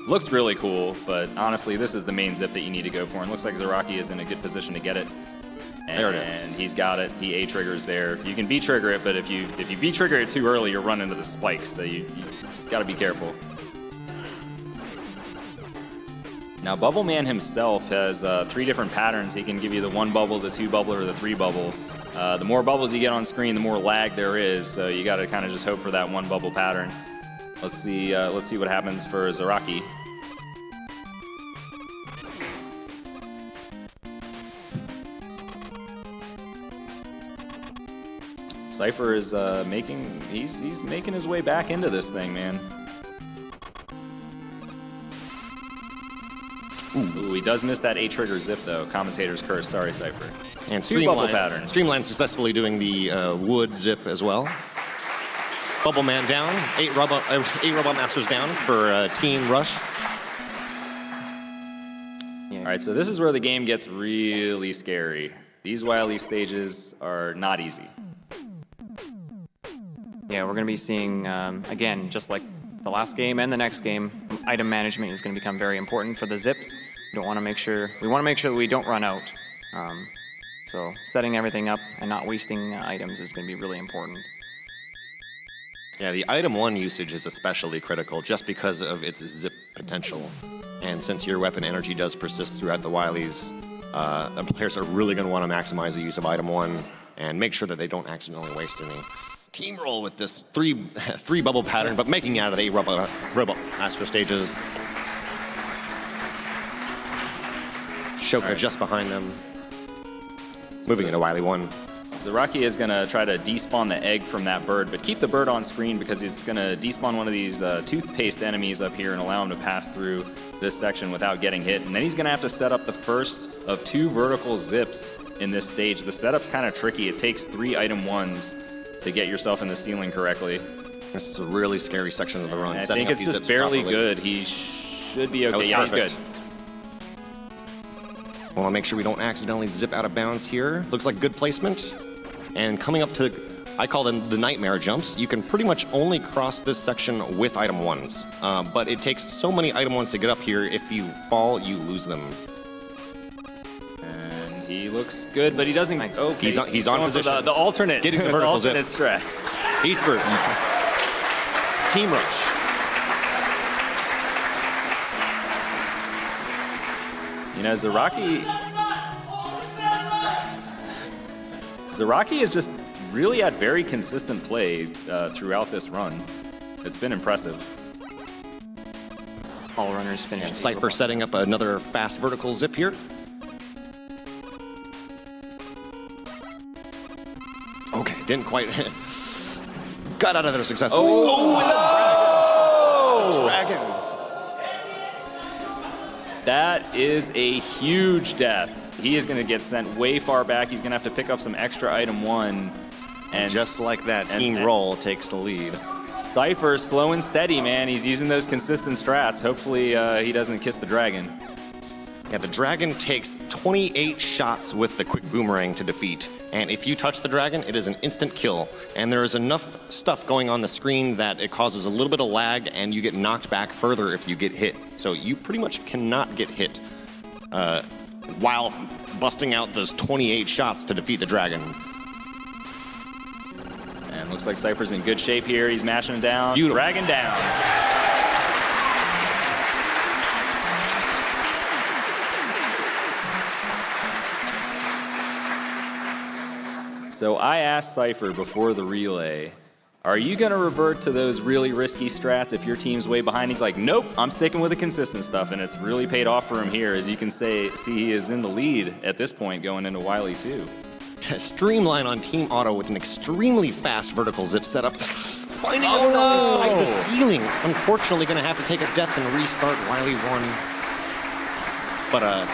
Looks really cool, but honestly, this is the main zip that you need to go for. And looks like Zaraki is in a good position to get it. And, there it is. And he's got it. He A-triggers there. You can B-trigger it, but if you B-trigger it too early, you'll run into the spikes, so you got to be careful. Now, Bubble Man himself has 3 different patterns. He can give you the 1 bubble, the 2 bubble, or the 3 bubble. The more bubbles you get on screen, the more lag there is, so you got to kind of just hope for that 1 bubble pattern. Let's see what happens for Zaraki. Cypher is he's making his way back into this thing, man. Ooh, he does miss that A-trigger zip, though. Commentator's curse. Sorry, Cypher. And 2 bubble patterns. Streamline successfully doing the wood zip as well. Bubble Man down. 8 Robot Masters down for Team Rush. Yeah. All right, so this is where the game gets really scary. These Wily stages are not easy. Yeah, we're going to be seeing, again, just like the last game and the next game, item management is going to become very important for the zips. We want to make sure that we don't run out. So setting everything up and not wasting items is going to be really important. Yeah, the item 1 usage is especially critical just because of its zip potential. And since your weapon energy does persist throughout the Wilies, the players are really going to want to maximize the use of item 1 and make sure that they don't accidentally waste any. Team roll with this 3 bubble pattern, but making it out of the 8 Robot Master stages. Shoka just behind them. Moving into Wily 1. Zaraki is going to try to despawn the egg from that bird, but keep the bird on screen because it's going to despawn one of these toothpaste enemies up here and allow him to pass through this section without getting hit. And then he's going to have to set up the first of 2 vertical zips in this stage. The setup's kind of tricky. It takes 3 item 1s to get yourself in the ceiling correctly. This is a really scary section of the run. I think it's just barely good. He should be okay. Yeah, he's good. Want to make sure we don't accidentally zip out of bounds here. Looks like good placement. And coming up to, I call them the nightmare jumps. You can pretty much only cross this section with item 1s. But it takes so many item 1s to get up here. If you fall, you lose them. And he looks good, but he doesn't. Okay, he's on position. The alternate. Getting the vertical zip. Strat. He's through. Team Rush. You know, Zaraki is just really had very consistent play throughout this run. It's been impressive. All runners finished. And Cypher setting up another fast vertical zip here. Okay, didn't quite. Got out of there successfully. Oh, and a dragon. That is a huge death. he is going to get sent way far back. He's going to have to pick up some extra item 1. And just like that, Team Roll takes the lead. Cypher, slow and steady, man. He's using those consistent strats. Hopefully he doesn't kiss the dragon. Yeah, the dragon takes 28 shots with the quick boomerang to defeat. And if you touch the dragon, it is an instant kill. And there is enough stuff going on the screen that it causes a little bit of lag, and you get knocked back further if you get hit. So you pretty much cannot get hit while busting out those 28 shots to defeat the dragon. And looks like Cypher's in good shape here. He's mashing him down. Beautiful. Dragon down. So I asked Cypher before the relay, are you going to revert to those really risky strats if your team's way behind? He's like, nope, I'm sticking with the consistent stuff, and it's really paid off for him here. As you can see, he is in the lead at this point going into Wily 2. Streamline on Team Auto with an extremely fast vertical zip setup. Finding a run inside the ceiling. Unfortunately, going to have to take a death and restart Wily 1. But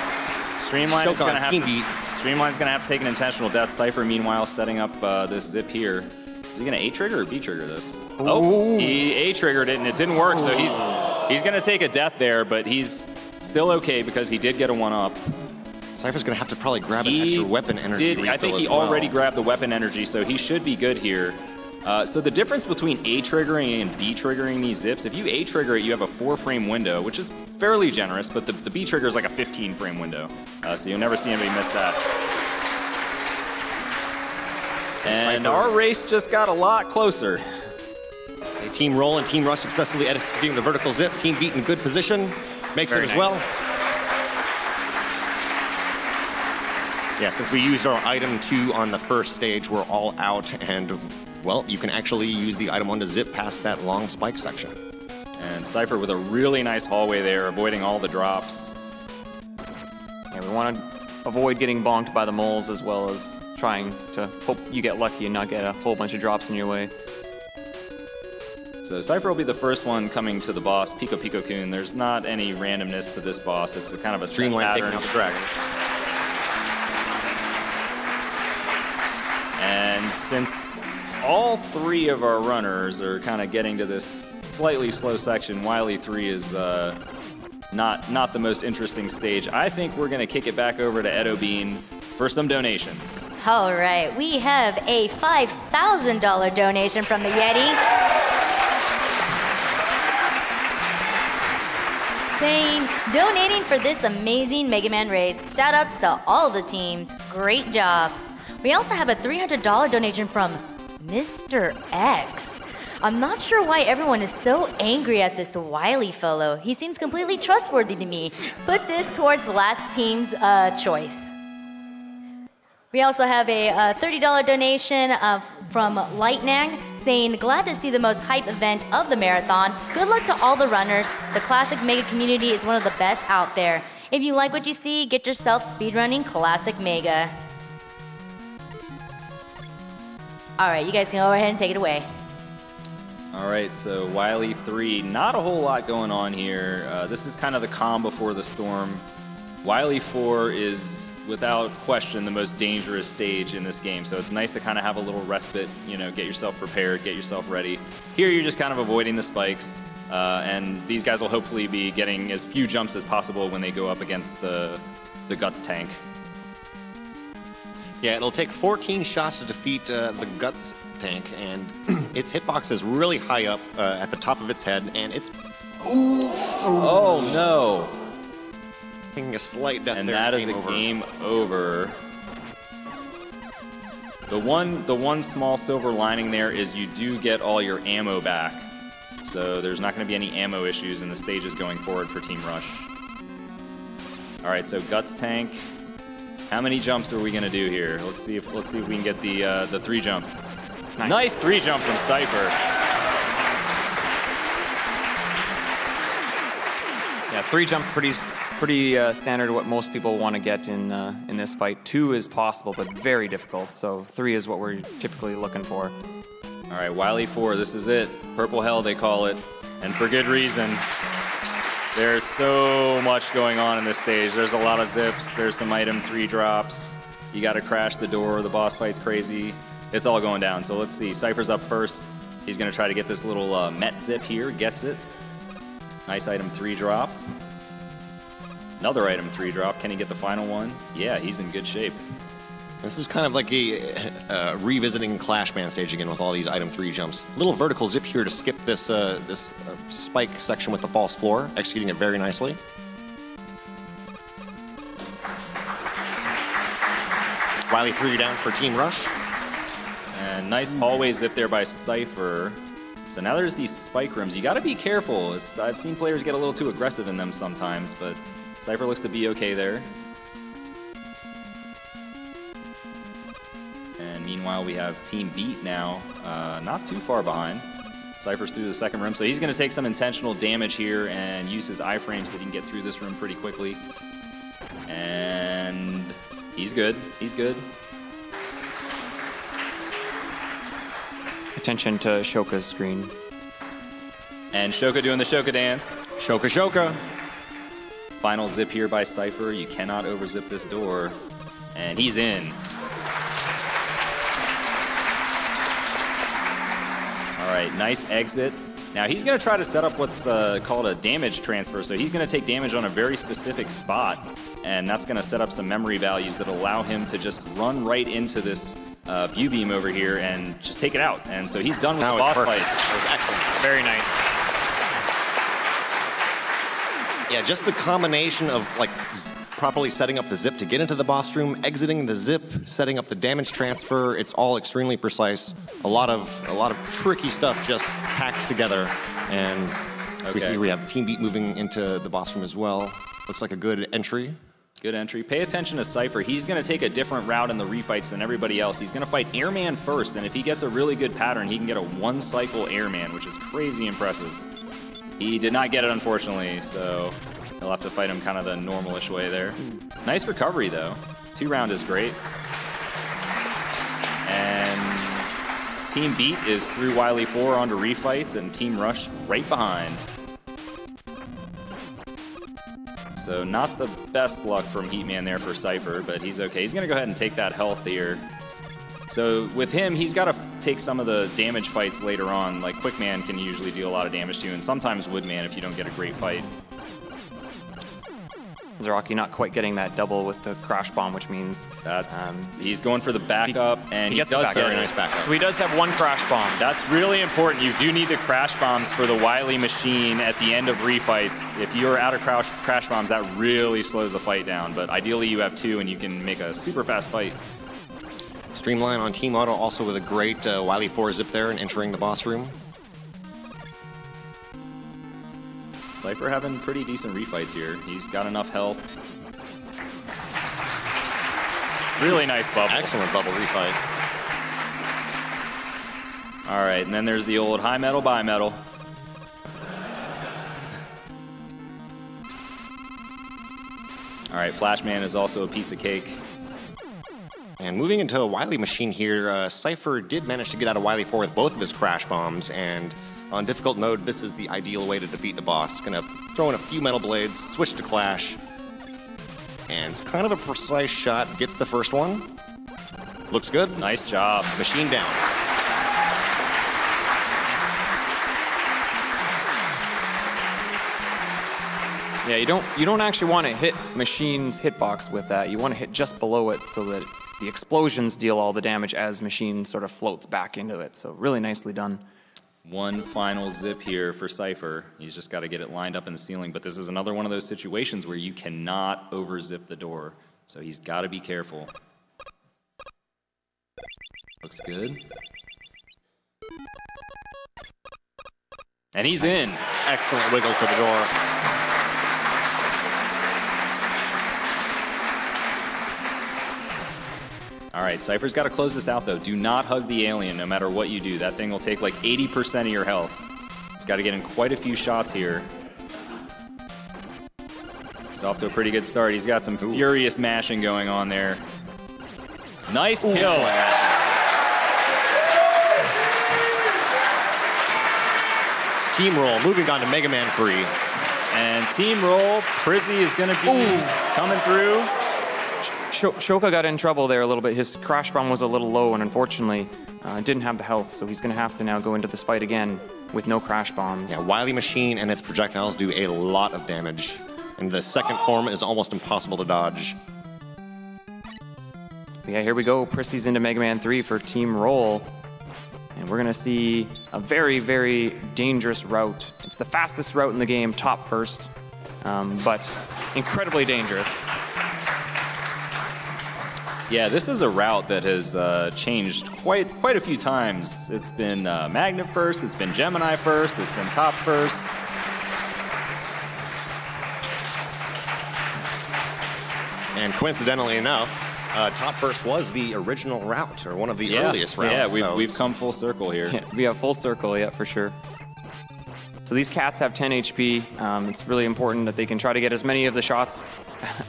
Streamline is going to have to... Streamline's going to have to take an intentional death. Cypher, meanwhile, setting up this zip here. Is he going to A-trigger or B-trigger this? Ooh. Oh, he A-triggered it, and it didn't work, so he's going to take a death there, but he's still okay because he did get a 1-up. Cypher's going to have to probably grab an extra weapon energy refill. I think he already grabbed the weapon energy, so he should be good here. So the difference between A-triggering and B-triggering these zips, if you A-trigger it, you have a 4-frame window, which is fairly generous, but the B-trigger is like a 15-frame window. So you'll never see anybody miss that. And our race just got a lot closer. Okay, Team Roll and Team Rush successfully executing the vertical zip. Team Beat in good position. Makes it as well. Yeah, since we used our item 2 on the first stage, we're all out, and, well, you can actually use the item 1 to zip past that long spike section. And Cypher with a really nice hallway there, avoiding all the drops. Yeah, we want to avoid getting bonked by the moles as well as trying to hope you get lucky and not get a whole bunch of drops in your way. So Cypher will be the first one coming to the boss, Pico Pico Kun. There's not any randomness to this boss. It's a kind of a Streamline taking out the dragon. And since all 3 of our runners are kind of getting to this slightly slow section, Wily 3 is not the most interesting stage. I think we're going to kick it back over to Edo Bean for some donations. All right, we have a $5,000 donation from the Yeti. Saying, donating for this amazing Mega Man race. Shout outs to all the teams. Great job. We also have a $300 donation from Mr. X. I'm not sure why everyone is so angry at this Wily fellow. He seems completely trustworthy to me. Put this towards the last team's choice. We also have a $30 donation from Lightning saying, glad to see the most hype event of the marathon. Good luck to all the runners. The Classic Mega community is one of the best out there. If you like what you see, get yourself speedrunning Classic Mega. All right, you guys can go ahead and take it away. All right, so Wily 3, not a whole lot going on here. This is kind of the calm before the storm. Wily 4 is, without question, the most dangerous stage in this game, so it's nice to kind of have a little respite, you know, get yourself prepared, get yourself ready. Here you're just kind of avoiding the spikes, and these guys will hopefully be getting as few jumps as possible when they go up against the Guts tank. Yeah, it'll take 14 shots to defeat the Guts tank, and its hitbox is really high up at the top of its head, and it's... Oh, no. Taking a slight death and there. And that is a game over. The one small silver lining there is you do get all your ammo back. So there's not going to be any ammo issues in the stages going forward for Team Rush. All right, so Guts tank. How many jumps are we going to do here? Let's see if we can get the 3 jump. Nice 3 jump from Cypher. Yeah, 3 jump pretty standard what most people want to get in this fight. 2 is possible, but very difficult. So 3 is what we're typically looking for. All right, Wily 4, this is it. Purple Hell, they call it, and for good reason. There's so much going on in this stage. There's a lot of zips. There's some item 3 drops. You got to crash the door. The boss fight's crazy. It's all going down. So let's see. Cypher's up first. He's going to try to get this little Met zip here. Gets it. Nice item 3 drop. Another item 3 drop. Can he get the final one? Yeah, he's in good shape. This is kind of like a revisiting Clashman stage again with all these item 3 jumps. Little vertical zip here to skip this spike section with the false floor, executing it very nicely. Wily 3 down for Team Rush. And nice hallway zip there by Cypher. So now there's these spike rooms. You got to be careful. I've seen players get a little too aggressive in them sometimes, but Cypher looks to be okay there. And meanwhile, we have Team Beat now, not too far behind. Cypher's through the second room, so he's going to take some intentional damage here and use his iframe so that he can get through this room pretty quickly. And he's good. He's good. Attention to Shoka's screen. And Shoka doing the Shoka dance. Shoka Shoka. Final zip here by Cypher. You cannot overzip this door. And he's in. All right, nice exit. Now he's going to try to set up what's called a damage transfer. So he's going to take damage on a very specific spot. And that's going to set up some memory values that allow him to just run right into this view beam over here and just take it out. And so he's done with the boss fight. That was excellent. Very nice. Yeah, just the combination of like properly setting up the zip to get into the boss room, exiting the zip, setting up the damage transfer. It's all extremely precise. A lot of tricky stuff just packed together. And we have Team Beat moving into the boss room as well. Looks like a good entry. Good entry. Pay attention to Cypher. He's going to take a different route in the refights than everybody else. He's going to fight Airman first, and if he gets a really good pattern, he can get a one-cycle Airman, which is crazy impressive. He did not get it, unfortunately, so he'll have to fight him kind of the normalish way there. Nice recovery, though. 2-round is great. And Team Beat is through Wily 4 onto refights, and Team Rush right behind. So not the best luck from Heatman there for Cypher, but he's okay. He's going to go ahead and take that health here. So with him, he's got to take some of the damage fights later on. Like Quickman can usually deal a lot of damage to you, and sometimes Woodman if you don't get a great fight. Zaraki not quite getting that double with the crash bomb, which means he's going for the backup, and he does get get very nice backup. So he does have one crash bomb. That's really important. You do need the crash bombs for the Wily machine at the end of refights. If you're out of crash bombs, that really slows the fight down. But ideally, you have 2, and you can make a super fast fight. Streamline on Team Auto also with a great Wily 4 zip there and entering the boss room. Cypher having pretty decent refights here. He's got enough health. Really nice bubble. Excellent bubble refight. All right, and then there's the old high metal, bi metal. All right, Flashman is also a piece of cake. And moving into a Wily machine here, Cypher did manage to get out of Wily 4 with both of his crash bombs, and on difficult mode, this is the ideal way to defeat the boss. Gonna throw in a few metal blades, switch to Clash, and it's kind of a precise shot. Gets the first one. Looks good. Nice job. Machine down. Yeah, you don't actually want to hit Machine's hitbox with that. You want to hit just below it so that the explosions deal all the damage as Machine sort of floats back into it. So really nicely done. One final zip here for Cypher. He's just got to get it lined up in the ceiling. But this is another one of those situations where you cannot overzip the door. So he's got to be careful. Looks good. And he's in. Excellent wiggles to the door. All right, Cypher's got to close this out, though. Do not hug the alien no matter what you do. That thing will take like 80% of your health. He's got to get in quite a few shots here. He's off to a pretty good start. He's got some furious mashing going on there. Nice kill. Team roll, moving on to Mega Man 3. And team roll, Prizzy is going to be coming through. Shoka got in trouble there a little bit. His crash bomb was a little low, and unfortunately didn't have the health, so he's going to have to now go into this fight again with no crash bombs. Yeah, Wily Machine and its projectiles do a lot of damage, and the second form is almost impossible to dodge. Yeah, here we go. Prizzy's into Mega Man 3 for Team Roll. And we're going to see a very, very dangerous route. It's the fastest route in the game, top first, but incredibly dangerous. Yeah, this is a route that has changed quite a few times. It's been Magnet first, it's been Gemini first, it's been top first. And coincidentally enough, top first was the original route, or one of the earliest routes. Yeah, we've come full circle here. Yeah, we have full circle, yeah, for sure. So these cats have 10 HP. It's really important that they can try to get as many of the shots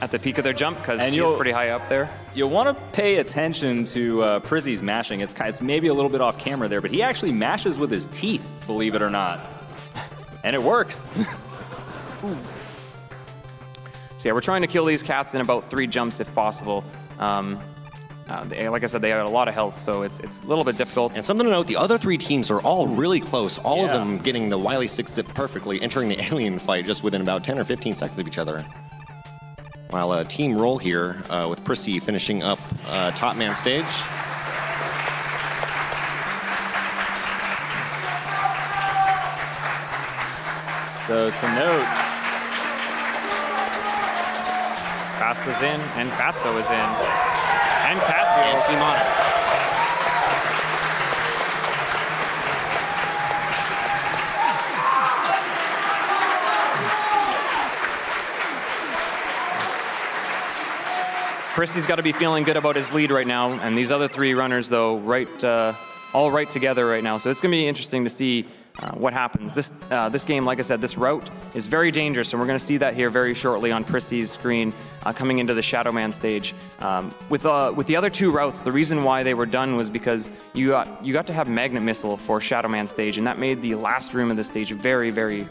at the peak of their jump, because he's pretty high up there. You'll want to pay attention to Prizzy's mashing. It's maybe a little bit off camera there, but he actually mashes with his teeth, believe it or not. And it works. So yeah, we're trying to kill these cats in about 3 jumps if possible. Like I said, they have a lot of health, so it's a little bit difficult. And something to note, the other 3 teams are all really close. All of them getting the Wily 6-zip perfectly, entering the alien fight just within about 10 or 15 seconds of each other. While Team Roll here, with Prizzy finishing up top man stage. So to note, Fast is in, and Fatso is in. And Casio. And Team Honor. Prizzy's got to be feeling good about his lead right now, and these other 3 runners, though, all right together right now. So it's going to be interesting to see what happens. This game, like I said, this route is very dangerous, and we're going to see that here very shortly on Prizzy's screen coming into the Shadow Man stage. With the other 2 routes, the reason why they were done was because you got to have Magnet Missile for Shadow Man stage, and that made the last room of the stage very, very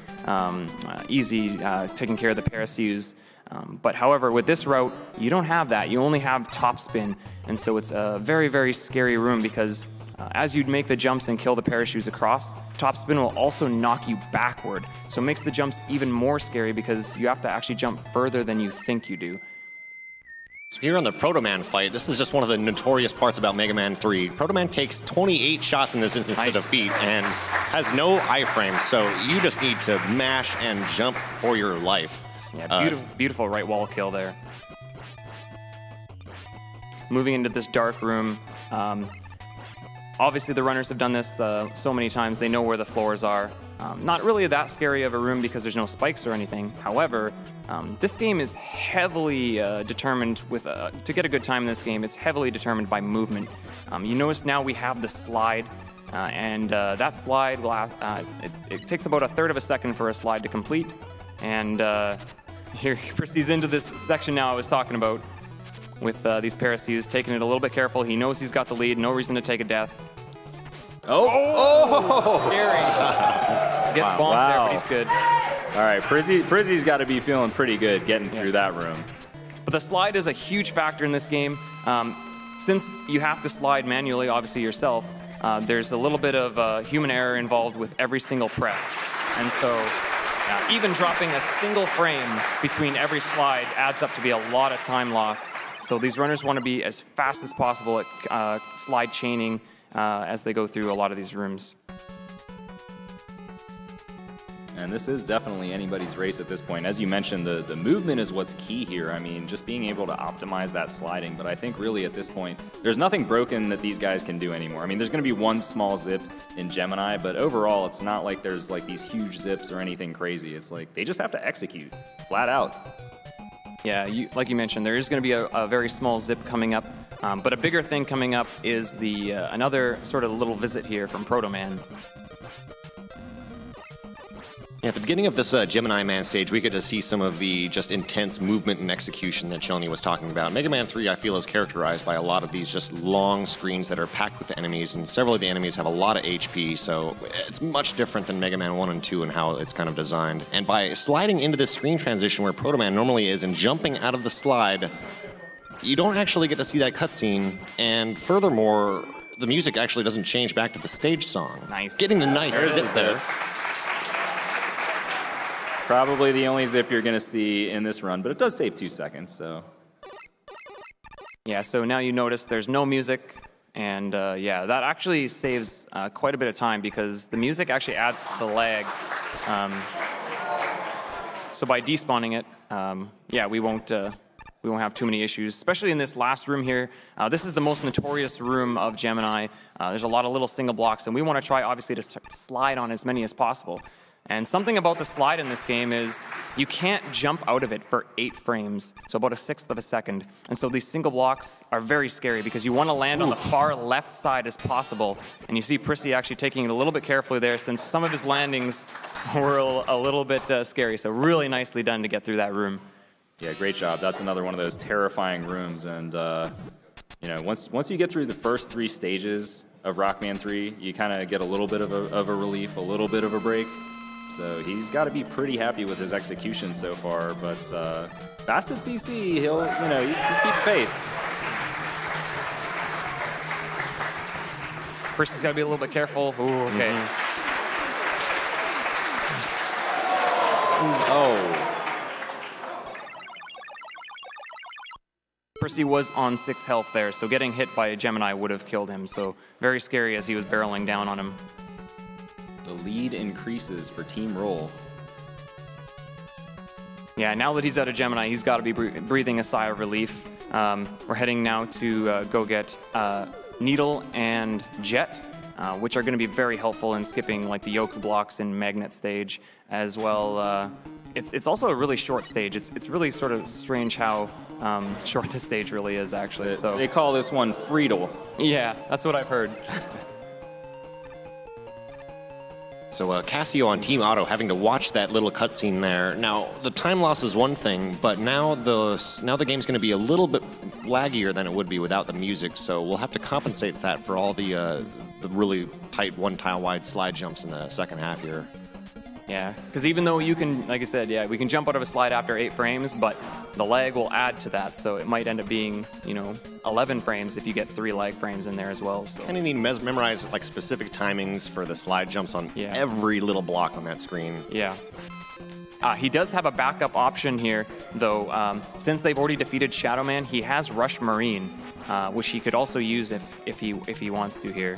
easy, taking care of the Paracuse. But however, with this route, you don't have that. You only have top spin, and so it's a very, very scary room because as you'd make the jumps and kill the parachutes across, top spin will also knock you backward. So it makes the jumps even more scary because you have to actually jump further than you think you do. So here on the Proto Man fight, this is just one of the notorious parts about Mega Man 3. Proto Man takes 28 shots in this instance to defeat and has no iframe, so you just need to mash and jump for your life. Yeah, beautiful right wall kill there. Moving into this dark room. Obviously, the runners have done this so many times. They know where the floors are. Not really that scary of a room because there's no spikes or anything. However, this game is heavily determined with to get a good time in this game. It's heavily determined by movement. You notice now we have the slide, and that slide will it takes about 1/3 of a second for a slide to complete. And here he proceeds into this section now I was talking about. With these Paracuse, taking it a little bit careful. He knows he's got the lead, no reason to take a death. Scary. Gets bombed there, but he's good. All right, Prizzy's got to be feeling pretty good getting through that room. But the slide is a huge factor in this game. Since you have to slide manually, obviously yourself, there's a little bit of human error involved with every single press. And so even dropping a single frame between every slide adds up to be a lot of time lost. So these runners want to be as fast as possible at slide chaining as they go through a lot of these rooms. And this is definitely anybody's race at this point. As you mentioned, the movement is what's key here. I mean, just being able to optimize that sliding. But I think really at this point, there's nothing broken that these guys can do anymore. I mean, there's going to be one small zip in Gemini, but overall, it's not like there's like these huge zips or anything crazy. It's like they just have to execute flat out. Yeah, like you mentioned, there is going to be a very small zip coming up, but a bigger thing coming up is the another sort of little visit here from Proto Man. Yeah, at the beginning of this Gemini Man stage, we get to see some of the just intense movement and execution that Choni was talking about. Mega Man 3, I feel, is characterized by a lot of these just long screens that are packed with the enemies, and several of the enemies have a lot of HP, so it's much different than Mega Man 1 and 2 and how it's kind of designed. And by sliding into this screen transition where Proto Man normally is and jumping out of the slide, you don't actually get to see that cutscene, and furthermore, the music actually doesn't change back to the stage song. Nice. Getting the nice zip there. Probably the only zip you're going to see in this run, but it does save 2 seconds, so. Yeah, so now you notice there's no music, and yeah, that actually saves quite a bit of time because the music actually adds to the lag. So by despawning it, yeah, we won't have too many issues, especially in this last room here. This is the most notorious room of Gemini. There's a lot of little single blocks, and we want to try, obviously, to slide on as many as possible. And something about the slide in this game is you can't jump out of it for 8 frames, so about 1/6 of a second. And so these single blocks are very scary because you want to land on the far left side as possible. And you see Prissy actually taking it a little bit carefully there since some of his landings were a little bit scary. So really nicely done to get through that room. Yeah, great job. That's another one of those terrifying rooms. And, you know, once you get through the first 3 stages of Rockman 3, you kind of get a little bit of a relief, a little bit of a break. So he's got to be pretty happy with his execution so far, but Fasted CC, he'll, you know, he's keeping pace. Prissy's got to be a little bit careful. Ooh, okay. Oh. Prissy was on 6 health there, so getting hit by a Gemini would have killed him. So very scary as he was barreling down on him. The lead increases for Team Roll. Yeah, now that he's out of Gemini, he's got to be breathing a sigh of relief. We're heading now to go get Needle and Jet, which are going to be very helpful in skipping like the yoke blocks in Magnet stage as well. It's also a really short stage. It's really sort of strange how short the stage really is, actually. So they call this one Friedel. Yeah, that's what I've heard. So Casio on Team Auto having to watch that little cutscene there. Now, the time loss is one thing, but now the game's going to be a little bit laggier than it would be without the music, so we'll have to compensate that for all the really tight one-tile-wide slide jumps in the second half here. Yeah, because even though you can, like I said, yeah, we can jump out of a slide after 8 frames, but the lag will add to that, so it might end up being, you know, 11 frames if you get 3 lag frames in there as well. So. Kind of need to memorize like specific timings for the slide jumps on every little block on that screen. Yeah. He does have a backup option here, though. Since they've already defeated Shadow Man, he has Rush Marine, which he could also use if he wants to here.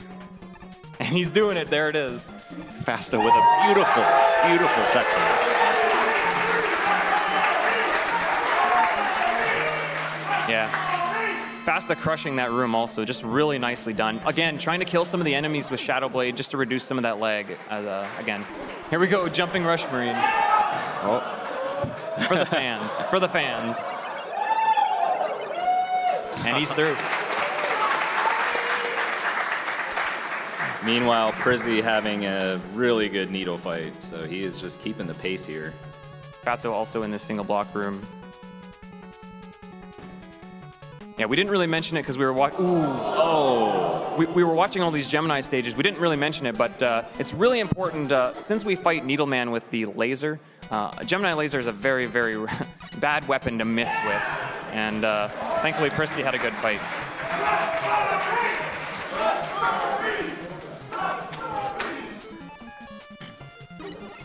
And he's doing it. There it is. Fasta with a beautiful, beautiful section. Yeah. Fasta crushing that room also. Just really nicely done. Again, trying to kill some of the enemies with Shadow Blade just to reduce some of that lag. Again, here we go. Jumping Rush Marine. Oh. For the fans. For the fans. And he's through. Meanwhile, Prizzy having a really good needle fight, so he is just keeping the pace here. Fatso also in this single block room. Yeah, we didn't really mention it because we were watching. We were watching all these Gemini stages. We didn't really mention it, but it's really important since we fight Needleman with the laser. Gemini laser is a very, very bad weapon to miss with, and thankfully, Prizzy had a good fight.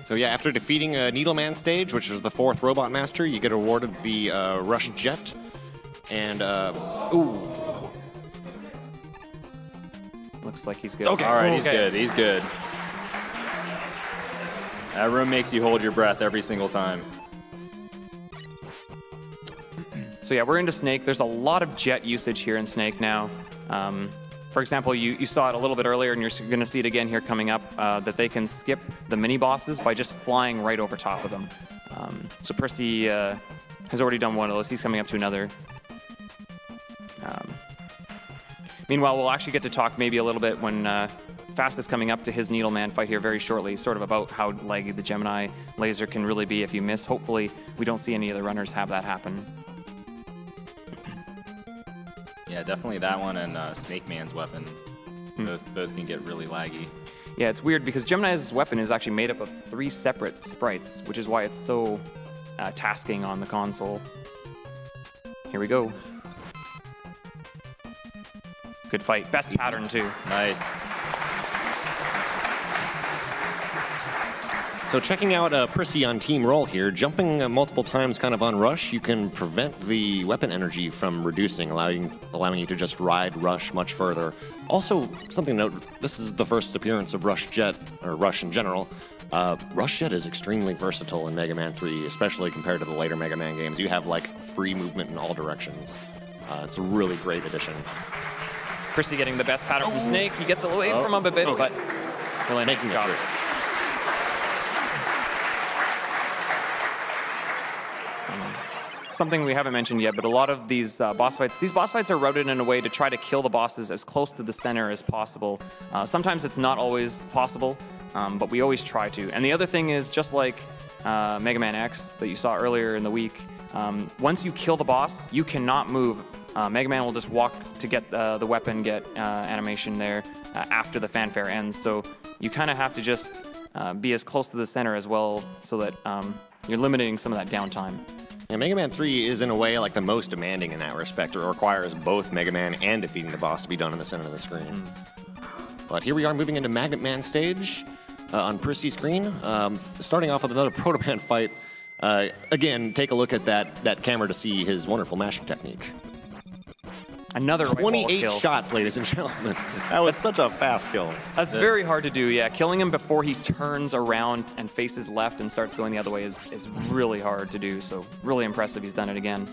So yeah, after defeating Needleman stage, which was the 4th Robot Master, you get awarded the Rush Jet. And, looks like he's good. Okay. All right, he's good. He's good. That room makes you hold your breath every single time. So yeah, we're into Snake. There's a lot of jet usage here in Snake now. For example, you saw it a little bit earlier, and you're going to see it again here coming up, that they can skip the mini-bosses by just flying right over top of them. So Prissy has already done one of those. He's coming up to another. Meanwhile, we'll actually get to talk maybe a little bit when Fast is coming up to his Needleman fight here very shortly, sort of about how laggy the Gemini laser can really be if you miss. Hopefully, we don't see any of the runners have that happen. Yeah, definitely that one and Snake Man's weapon. Both can get really laggy. Yeah, it's weird because Gemini's weapon is actually made up of 3 separate sprites, which is why it's so tasking on the console. Here we go. Good fight. Best pattern, too. Nice. So checking out Prissy on Team Roll here, jumping multiple times kind of on Rush, you can prevent the weapon energy from reducing, allowing you to just ride Rush much further. Also, something to note, this is the first appearance of Rush Jet, or Rush in general. Rush Jet is extremely versatile in Mega Man 3, especially compared to the later Mega Man games. You have like free movement in all directions. It's a really great addition. Prissy getting the best pattern from Snake. He gets away from him a bit, but really nice job. Something we haven't mentioned yet, but a lot of these boss fights are routed in a way to try to kill the bosses as close to the center as possible. Sometimes it's not always possible, but we always try to. And the other thing is, just like Mega Man X that you saw earlier in the week, once you kill the boss, you cannot move. Mega Man will just walk to get the weapon, get animation there after the fanfare ends. So you kind of have to just be as close to the center as well, so that you're limiting some of that downtime. Yeah, Mega Man 3 is in a way like the most demanding in that respect. It requires both Mega Man and defeating the boss to be done in the center of the screen. But here we are moving into Magnet Man stage on Prissy's screen. Starting off with another Proto Man fight. Again, take a look at that camera to see his wonderful mashing technique. Another 28 shots, ladies and gentlemen. That was such a fast kill. That's very hard to do, yeah. Killing him before he turns around and faces left and starts going the other way is really hard to do, so really impressive he's done it again.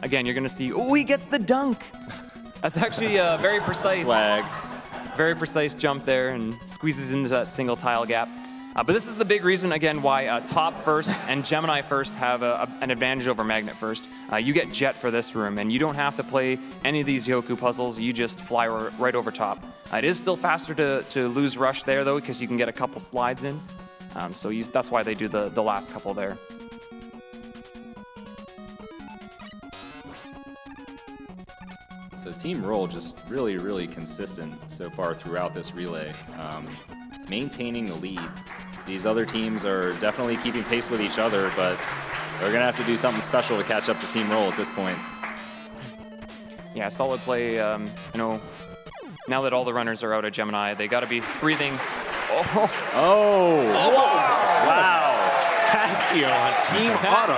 Again, you're going to see, oh, he gets the dunk! That's actually very precise. Swag. Very precise jump there and squeezes into that single tile gap. But this is the big reason, again, why Top first and Gemini first have an advantage over Magnet first. You get Jet for this room, and you don't have to play any of these Yoku puzzles. You just fly right over top. It is still faster to lose Rush there, though, because you can get a couple slides in. So that's why they do the last couple there. So Team Roll just really, really consistent so far throughout this relay. Maintaining the lead. These other teams are definitely keeping pace with each other, but they're going to have to do something special to catch up to Team Roll at this point. Yeah, solid play. You know, now that all the runners are out of Gemini, they got to be breathing. Oh! Wow! Casio on Team Auto.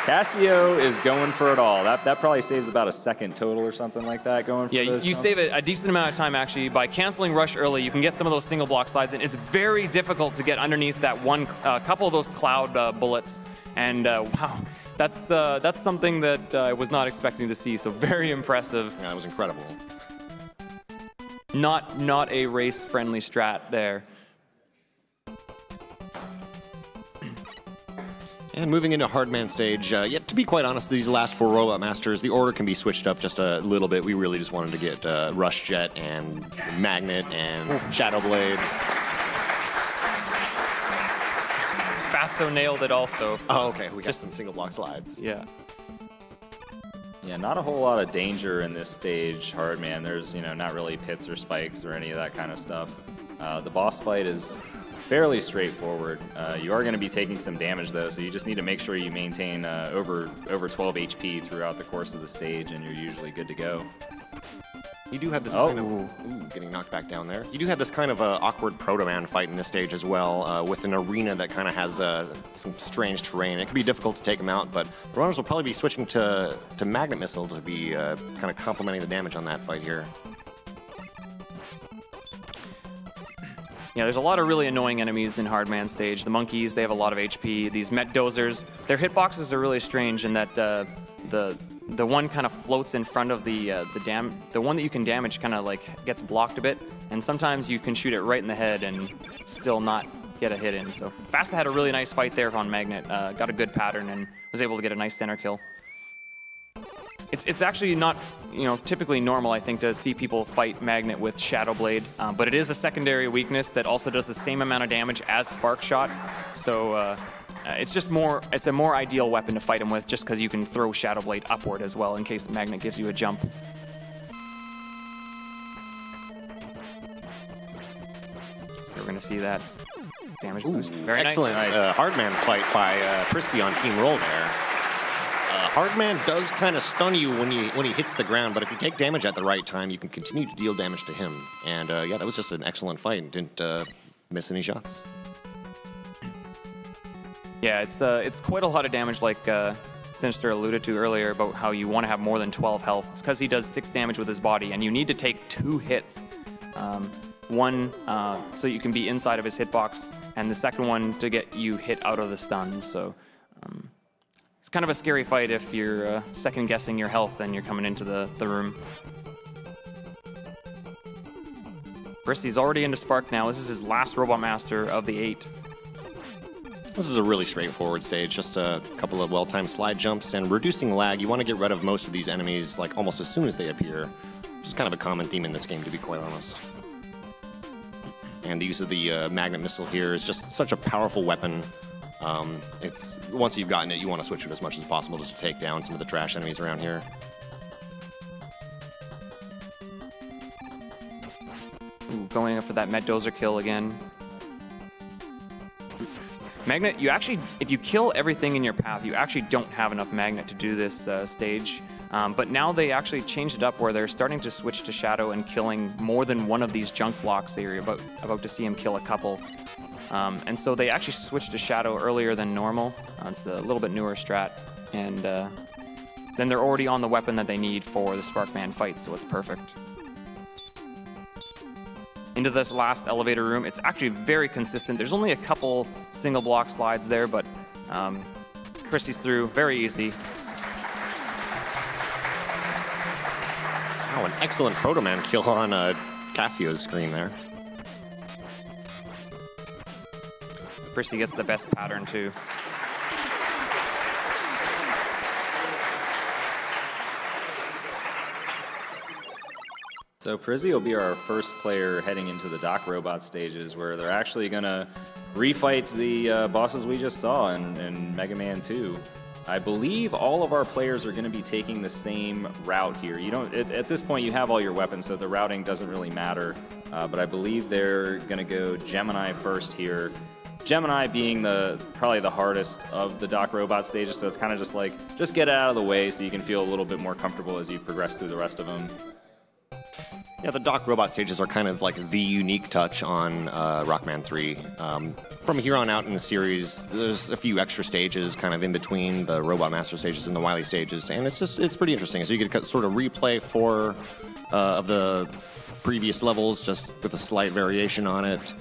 Casio is going for it all. That probably saves about a second total or something like that going for those you pumps. save a decent amount of time, actually. By canceling Rush early, you can get some of those single block slides in. It's very difficult to get underneath that couple of those cloud bullets. And wow, that's something that I was not expecting to see, so very impressive. Yeah, that was incredible. Not a race-friendly strat there. And moving into Hardman stage, to be quite honest, these last 4 Robot Masters, the order can be switched up just a little bit. We really just wanted to get Rush Jet and Magnet and Shadow Blade. Fatso nailed it also. Oh, okay. We got some single block slides. Yeah. Yeah, not a whole lot of danger in this stage, Hardman. There's, not really pits or spikes or any of that kind of stuff. The boss fight is fairly straightforward. You are going to be taking some damage, though, so you just need to make sure you maintain over 12 HP throughout the course of the stage, and you're usually good to go. You do have this kind of... getting knocked back down there. You do have this kind of awkward Proto Man fight in this stage as well, with an arena that kind of has some strange terrain. It can be difficult to take them out, but the runners will probably be switching to Magnet Missile to be kind of complementing the damage on that fight here. Yeah, there's a lot of really annoying enemies in Hardman stage. The monkeys, they have a lot of HP. These Met Dozers, their hitboxes are really strange in that the one kind of floats in front of the one that you can damage kind of like gets blocked a bit, and sometimes you can shoot it right in the head and still not get a hit in. So Fasta had a really nice fight there on Magnet, got a good pattern and was able to get a nice center kill. It's actually not, typically normal, I think, to see people fight Magnet with Shadow Blade, but it is a secondary weakness that also does the same amount of damage as Spark Shot. So it's a more ideal weapon to fight him with, just because you can throw Shadow Blade upward as well in case Magnet gives you a jump. So we're going to see that damage boost. Very excellent. Nice. Hardman fight by Pristy on Team Roll there. Hardman does kind of stun you when he hits the ground, but if you take damage at the right time, you can continue to deal damage to him. And yeah, that was just an excellent fight. Didn't miss any shots. Yeah, it's quite a lot of damage, like Sinister alluded to earlier about how you want to have more than 12 health. It's because he does 6 damage with his body, and you need to take 2 hits. One so you can be inside of his hitbox, and the second one to get you hit out of the stun. So it's kind of a scary fight if you're second guessing your health and you're coming into the room. Bristy's already into Spark now. This is his last Robot Master of the 8. This is a really straightforward stage, just a couple of well-timed slide jumps and reducing lag. You want to get rid of most of these enemies like almost as soon as they appear, which is kind of a common theme in this game, to be quite honest. And the use of the Magnet Missile here is just such a powerful weapon. It's once you've gotten it, you want to switch it as much as possible just to take down some of the trash enemies around here. Ooh, going up for that Met Dozer kill again. Magnet, you actually, if you kill everything in your path, you actually don't have enough Magnet to do this stage. But now they actually changed it up where they're starting to switch to Shadow and killing more than one of these junk blocks that you're about to see him kill a couple. And so they actually switched to Shadow earlier than normal. It's a little bit newer strat. And then they're already on the weapon that they need for the Sparkman fight, so it's perfect. Into this last elevator room. It's actually very consistent. There's only a couple single block slides there, but Christie's through. Very easy. Oh, an excellent Proto Man kill on Cassio's screen there. Christie gets the best pattern too. So Prizzy will be our first player heading into the Doc Robot stages, where they're actually going to refight the bosses we just saw in Mega Man 2. I believe all of our players are going to be taking the same route here. You don't at this point you have all your weapons, so the routing doesn't really matter. But I believe they're going to go Gemini first here. Gemini being probably the hardest of the Doc Robot stages, so it's kind of just like just get it out of the way so you can feel a little bit more comfortable as you progress through the rest of them. Yeah, the Doc Robot stages are kind of like the unique touch on Rockman 3. From here on out in the series, there's a few extra stages kind of in between the Robot Master stages and the Wily stages, and it's pretty interesting. So you could sort of replay 4 of the previous levels just with a slight variation on it,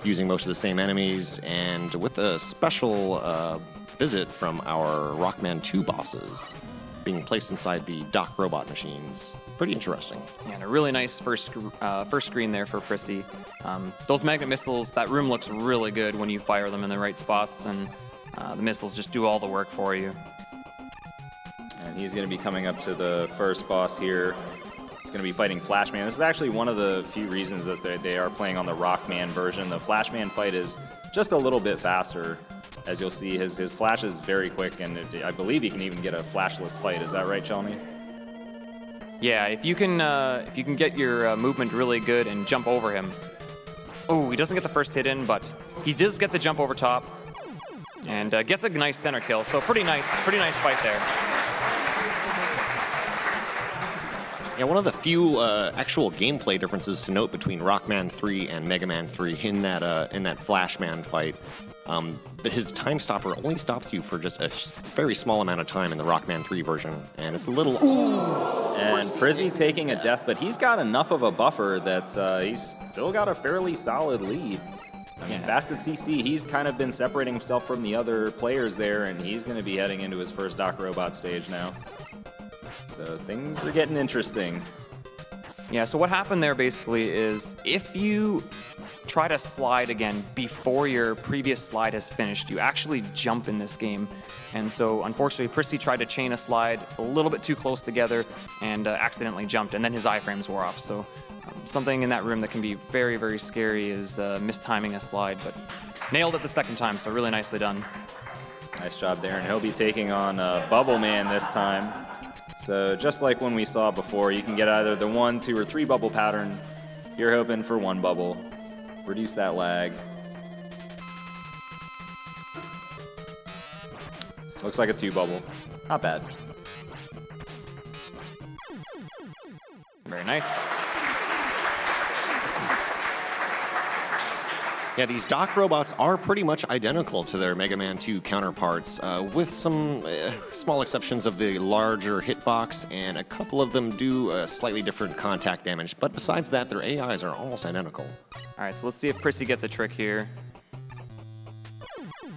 using most of the same enemies, and with a special visit from our Rockman 2 bosses being placed inside the Doc Robot machines. Pretty interesting. Yeah, and a really nice first screen there for Prissy. Those Magnet Missiles, that room looks really good when you fire them in the right spots, and the missiles just do all the work for you. And he's going to be coming up to the first boss here. He's going to be fighting Flashman. This is actually one of the few reasons that they are playing on the Rockman version. The Flashman fight is just a little bit faster. As you'll see, his flash is very quick, and I believe he can even get a flashless fight. Is that right, Shelmy? Yeah, if you can get your movement really good and jump over him. Oh, he doesn't get the first hit in, but he does get the jump over top, and gets a nice center kill. So pretty nice fight there. Yeah, one of the few actual gameplay differences to note between Rockman 3 and Mega Man 3 in that Flashman fight. His time stopper only stops you for just a very small amount of time in the Rockman 3 version, and it's a little... And Prizzy taking a death, but he's got enough of a buffer that he's still got a fairly solid lead. I mean, Bastard CC, he's kind of been separating himself from the other players there, and he's going to be heading into his first Doc Robot stage now. So things are getting interesting. Yeah, so what happened there basically is if you try to slide again before your previous slide has finished, you actually jump in this game. And so unfortunately, Prissy tried to chain a slide a little bit too close together and accidentally jumped, and then his iframes wore off. So something in that room that can be very, very scary is mistiming a slide, but nailed it the second time, so really nicely done. Nice job there, and he'll be taking on Bubble Man this time. So just like when we saw before, you can get either the 1, 2, or 3 bubble pattern. You're hoping for 1 bubble. Reduce that lag. Looks like a 2 bubble. Not bad. Very nice. Yeah, these dock robots are pretty much identical to their Mega Man 2 counterparts, with some small exceptions of the larger hitbox, and a couple of them do slightly different contact damage. But besides that, their AIs are almost identical. All right, so let's see if Prissy gets a trick here.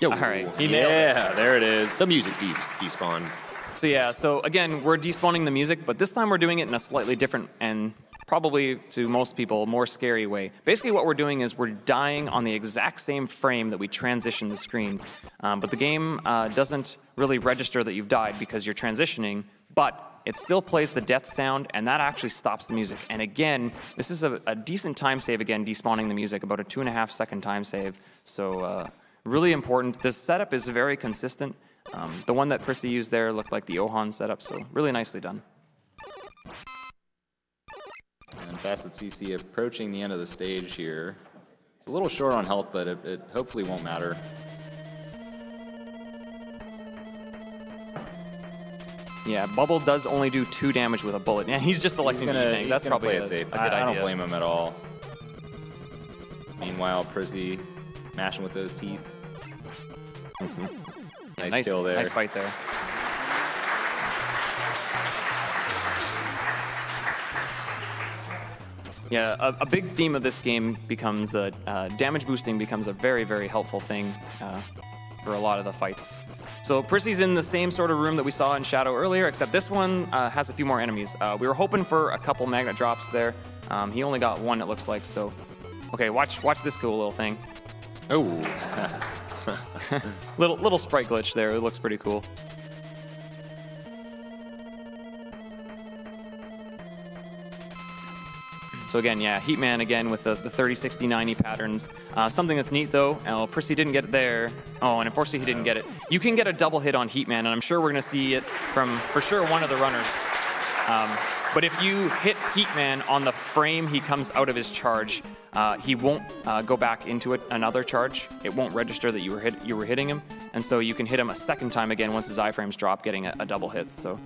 Yo, all right, he nailed it. There it is. The music's despawned. So yeah, so again, we're despawning the music, but this time we're doing it in a slightly different and probably to most people more scary way. Basically what we're doing is we're dying on the exact same frame that we transition the screen. But the game doesn't really register that you've died because you're transitioning, but it still plays the death sound, and that actually stops the music. And again, this is a decent time save, again, despawning the music, about a 2.5 second time save. So really important. This setup is very consistent. The one that Prissy used there looked like the Ohan setup, so really nicely done. And Facet CC approaching the end of the stage here. It's a little short on health, but it hopefully won't matter. Yeah, Bubble does only do 2 damage with a bullet. And he's just the Lexington tank. That's probably play it safe. a good idea. I don't blame him at all. Meanwhile, Prissy mashing with those teeth. Nice kill there. Nice fight there. Yeah, a big theme of this game becomes damage boosting becomes a very, very helpful thing for a lot of the fights. So Prissy's in the same sort of room that we saw in Shadow earlier, except this one has a few more enemies. We were hoping for a couple magnet drops there. He only got 1, it looks like. So, okay, watch this cool little thing. Oh, little sprite glitch there. It looks pretty cool. So again, yeah, Heatman again with the 30, 60, 90 patterns. Something that's neat though, Prissy didn't get it there. Oh, and unfortunately he didn't get it. You can get a double hit on Heatman, and I'm sure we're gonna see it from, for sure, one of the runners. But if you hit Heatman on the frame he comes out of his charge, he won't go back into another charge. It won't register that you were hitting him, and so you can hit him a second time again once his iframes drop, getting a double hit. So.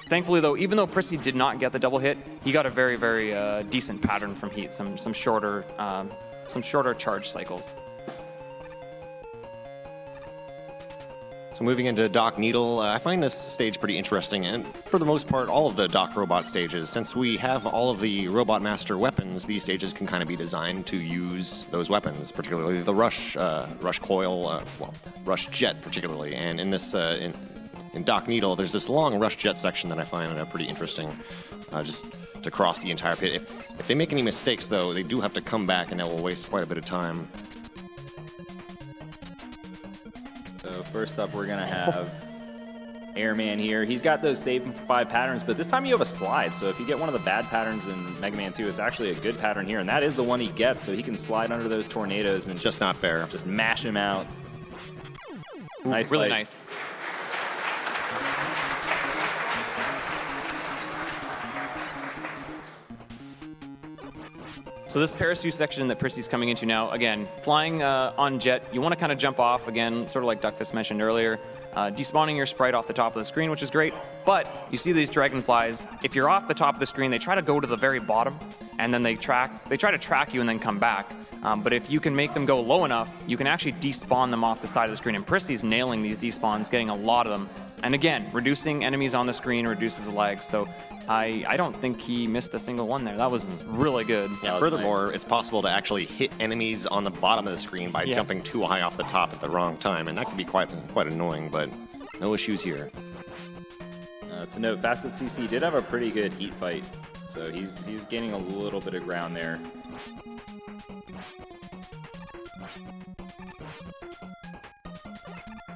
Thankfully, though, even though Prissy did not get the double hit, he got a very, very decent pattern from Heat, some shorter charge cycles. So moving into Dock Needle, I find this stage pretty interesting, and for the most part, all of the Dock Robot stages, since we have all of the Robot Master weapons, these stages can kind of be designed to use those weapons, particularly the Rush Coil, Rush Jet particularly, and in this in Dock Needle, there's this long Rush Jet section that I find pretty interesting, just to cross the entire pit. If they make any mistakes, though, they do have to come back, and that will waste quite a bit of time. So first up, we're gonna have Airman here. He's got those save 5 patterns, but this time you have a slide. So if you get one of the bad patterns in Mega Man 2, it's actually a good pattern here, and that is the one he gets. So he can slide under those tornadoes and It's just not fair. just mash him out. Ooh, Nice really fight. nice. So this parachute section that Prissy's coming into now, again, flying on Jet, you want to kind of jump off, again, sort of like Duckfist mentioned earlier, despawning your sprite off the top of the screen, which is great, but you see these dragonflies, if you're off the top of the screen, they try to go to the very bottom, and then they try to track you and then come back. But if you can make them go low enough, you can actually despawn them off the side of the screen, and Prissy's nailing these despawns, getting a lot of them. And again, reducing enemies on the screen reduces the lag, so I don't think he missed a single one there. That was really good. Yeah, furthermore, it's possible to actually hit enemies on the bottom of the screen by jumping too high off the top at the wrong time, and that can be quite annoying, but no issues here. To note, Facet CC did have a pretty good Heat fight So he's gaining a little bit of ground there.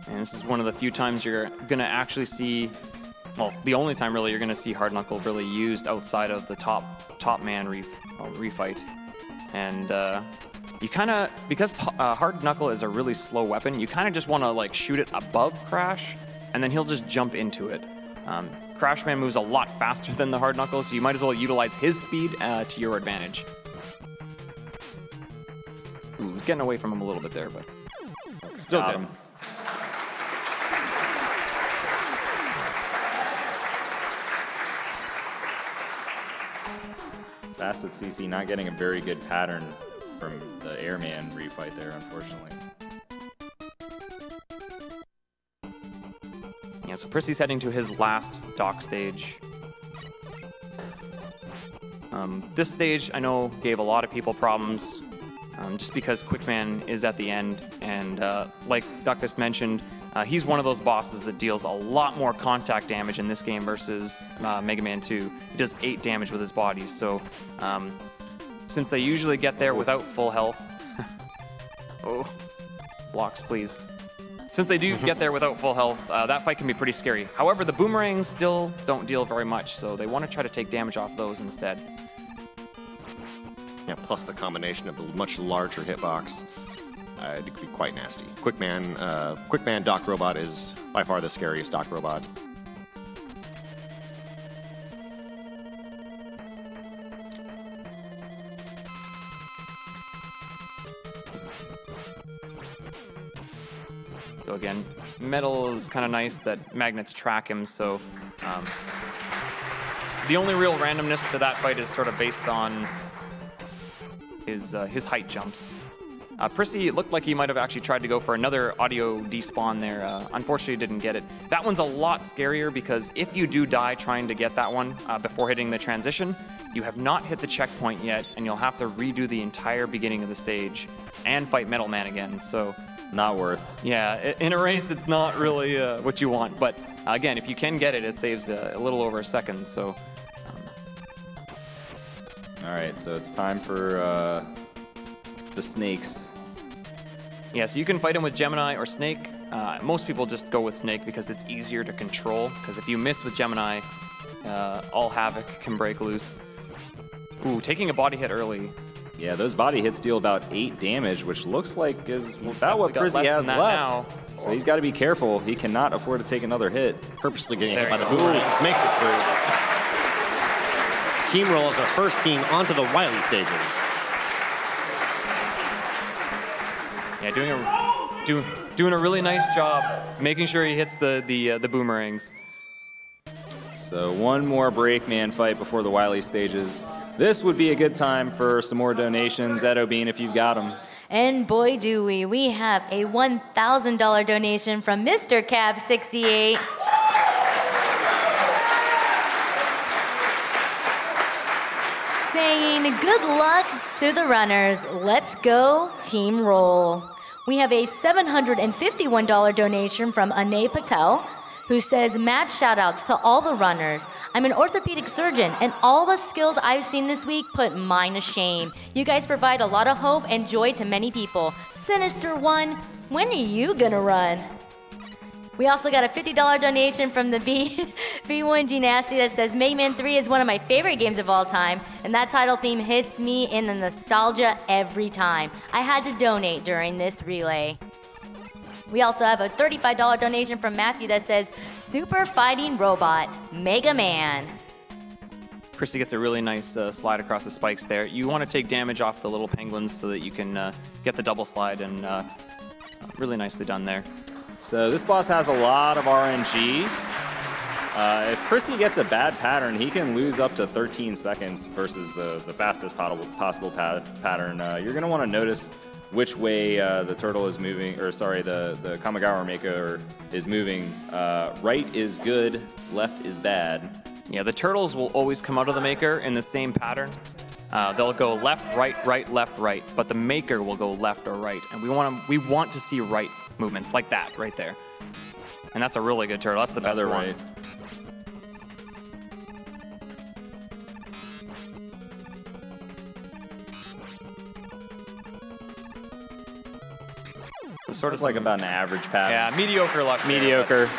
And this is one of the few times you're going to actually see, well, the only time really you're going to see Hard Knuckle really used outside of the top man refight. And you kind of, because Hard Knuckle is a really slow weapon, you kind of just want to like shoot it above Crash, and then he'll just jump into it. Crash Man moves a lot faster than the Hard Knuckle, so you might as well utilize his speed to your advantage. Ooh, getting away from him a little bit there, but still Got good. him. Fast at CC not getting a very good pattern from the Airman refight there, unfortunately. Yeah, so Prissy's heading to his last dock stage. This stage, I know, gave a lot of people problems just because Quickman is at the end. And like Duckfist mentioned, he's one of those bosses that deals a lot more contact damage in this game versus Mega Man 2. He does 8 damage with his body. So since they usually get there without full health... oh, blocks, please. Since they do get there without full health, that fight can be pretty scary. However, the boomerangs still don't deal very much, so they want to try to take damage off those instead. Yeah, plus the combination of the much larger hitbox. It could be quite nasty. Quickman Dock Robot is by far the scariest Dock Robot. So again, metal is kind of nice that magnets track him, so the only real randomness to that fight is sort of based on his height jumps. Prissy, it looked like he might have actually tried to go for another audio despawn there. Unfortunately, didn't get it. That one's a lot scarier because if you do die trying to get that one before hitting the transition, you have not hit the checkpoint yet, and you'll have to redo the entire beginning of the stage and fight Metal Man again. So, not worth. yeah, in a race, it's not really what you want. But again, if you can get it, it saves a little over a second. So. All right, so it's time for the snakes. Yeah, so you can fight him with Gemini or Snake. Most people just go with Snake because it's easier to control. Because if you miss with Gemini, all havoc can break loose. Ooh, taking a body hit early. Yeah, those body hits deal about 8 damage, which looks like is about what got Prissy less has than left. that now. So he's got to be careful. He cannot afford to take another hit. Purposely getting There hit by you the go. boomerang makes it through. Team Roll is our first team onto the Wily stages. Yeah, doing a really nice job making sure he hits the boomerangs. So one more Breakman fight before the Wily stages. This would be a good time for some more donations at Obeen if you've got them. And boy, do we. We have a $1,000 donation from Mr. Cab68. Saying good luck to the runners. Let's go, Team Roll. We have a $751 donation from Anay Patel, who says, mad shout-outs to all the runners. I'm an orthopedic surgeon, and all the skills I've seen this week put mine to shame. You guys provide a lot of hope and joy to many people. Sinister One, when are you gonna run? We also got a $50 donation from the B1G Nasty that says, Mega Man 3 is one of my favorite games of all time, and that title theme hits me in the nostalgia every time. I had to donate during this relay. We also have a $35 donation from Matthew that says, Super Fighting Robot, Mega Man. Prissy gets a really nice slide across the spikes there. You want to take damage off the little penguins so that you can get the double slide, and really nicely done there. So this boss has a lot of RNG. If Prissy gets a bad pattern, he can lose up to 13 seconds versus the fastest possible pattern. You're going to want to notice which way the turtle is moving, or sorry, the Kamigawa Maker is moving. Right is good, left is bad. Yeah, the turtles will always come out of the Maker in the same pattern. They'll go left, right, left, right, but the Maker will go left or right, and we want to see right movements like that right there. And that's a really good turtle. That's the best one. Right. Sort of like about an average pattern. Yeah, mediocre luck. Mediocre.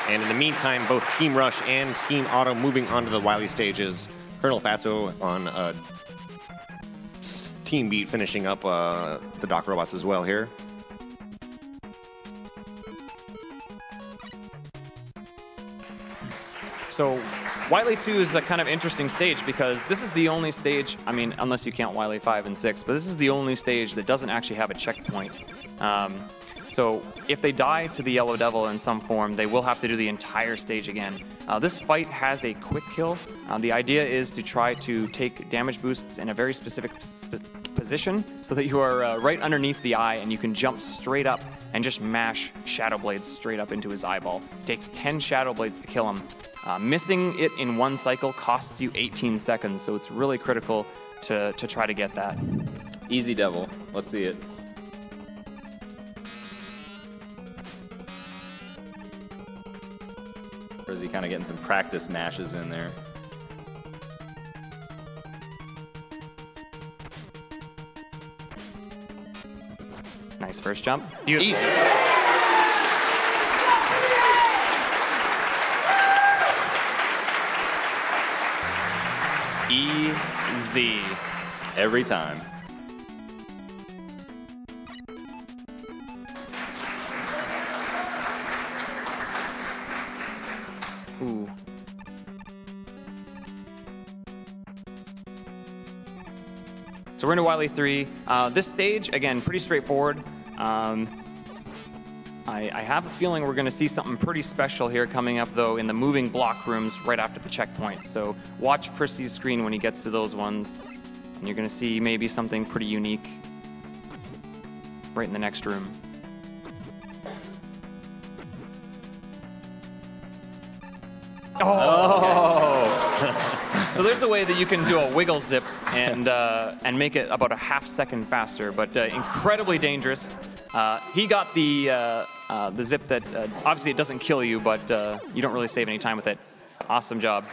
And in the meantime, both Team Rush and Team Auto moving on to the Wily stages. Colonel Fatso on Team Beat finishing up the Doc Robots as well here. So Wily 2 is a kind of interesting stage because this is the only stage, I mean, unless you count Wily 5 and 6, but this is the only stage that doesn't actually have a checkpoint. So if they die to the Yellow Devil in some form, they will have to do the entire stage again. This fight has a quick kill. The idea is to try to take damage boosts in a very specific position so that you are right underneath the eye and you can jump straight up and just mash Shadow Blades straight up into his eyeball. It takes 10 Shadow Blades to kill him. Missing it in one cycle costs you 18 seconds, so it's really critical to try to get that. Easy Devil. Let's see it. Or is he kind of getting some practice mashes in there? Nice first jump. Beautiful. Easy. Easy. Every time. Ooh. So we're into Wily 3. This stage, again, pretty straightforward. I have a feeling we're going to see something pretty special here coming up, though, in the moving block rooms right after the checkpoint. So watch Prissy's screen when he gets to those ones, and you're going to see maybe something pretty unique right in the next room. Oh! So there's a way that you can do a wiggle zip and make it about a half second faster, but incredibly dangerous. He got the zip that obviously it doesn't kill you, but you don't really save any time with it. Awesome job.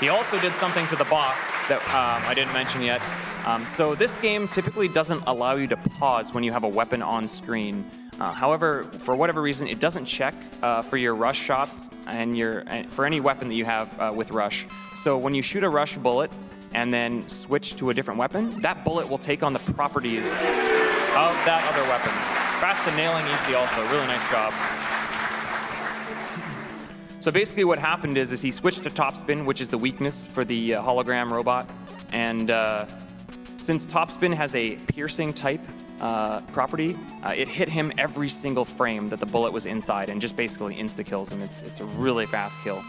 He also did something to the boss that I didn't mention yet. So this game typically doesn't allow you to pause when you have a weapon on screen. However, for whatever reason, it doesn't check for your rush shots and for any weapon that you have with rush. So when you shoot a rush bullet and then switch to a different weapon, that bullet will take on the properties of that other weapon. Fast and nailing easy also. Really nice job. So basically what happened is he switched to topspin, which is the weakness for the hologram robot. And since topspin has a piercing type property, it hit him every single frame that the bullet was inside and just basically insta-kills him. It's a really fast kill.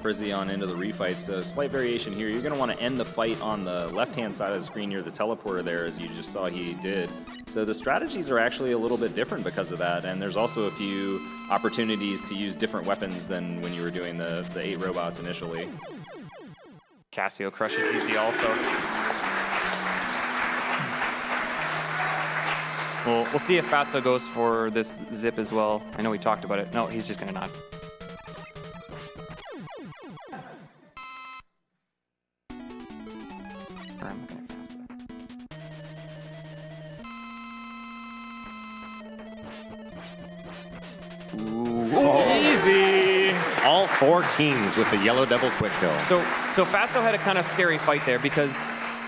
Frizzy on into the refight. So slight variation here. You're going to want to end the fight on the left-hand side of the screen near the teleporter there, as you just saw he did. So the strategies are actually a little bit different because of that, and there's also a few opportunities to use different weapons than when you were doing the 8 robots initially. Casio crushes easy also. We'll see if Fatso goes for this zip as well. I know we talked about it. No, he's just going to nod. Easy! All 4 teams with the Yellow Devil quick kill. So Fatso had a kind of scary fight there because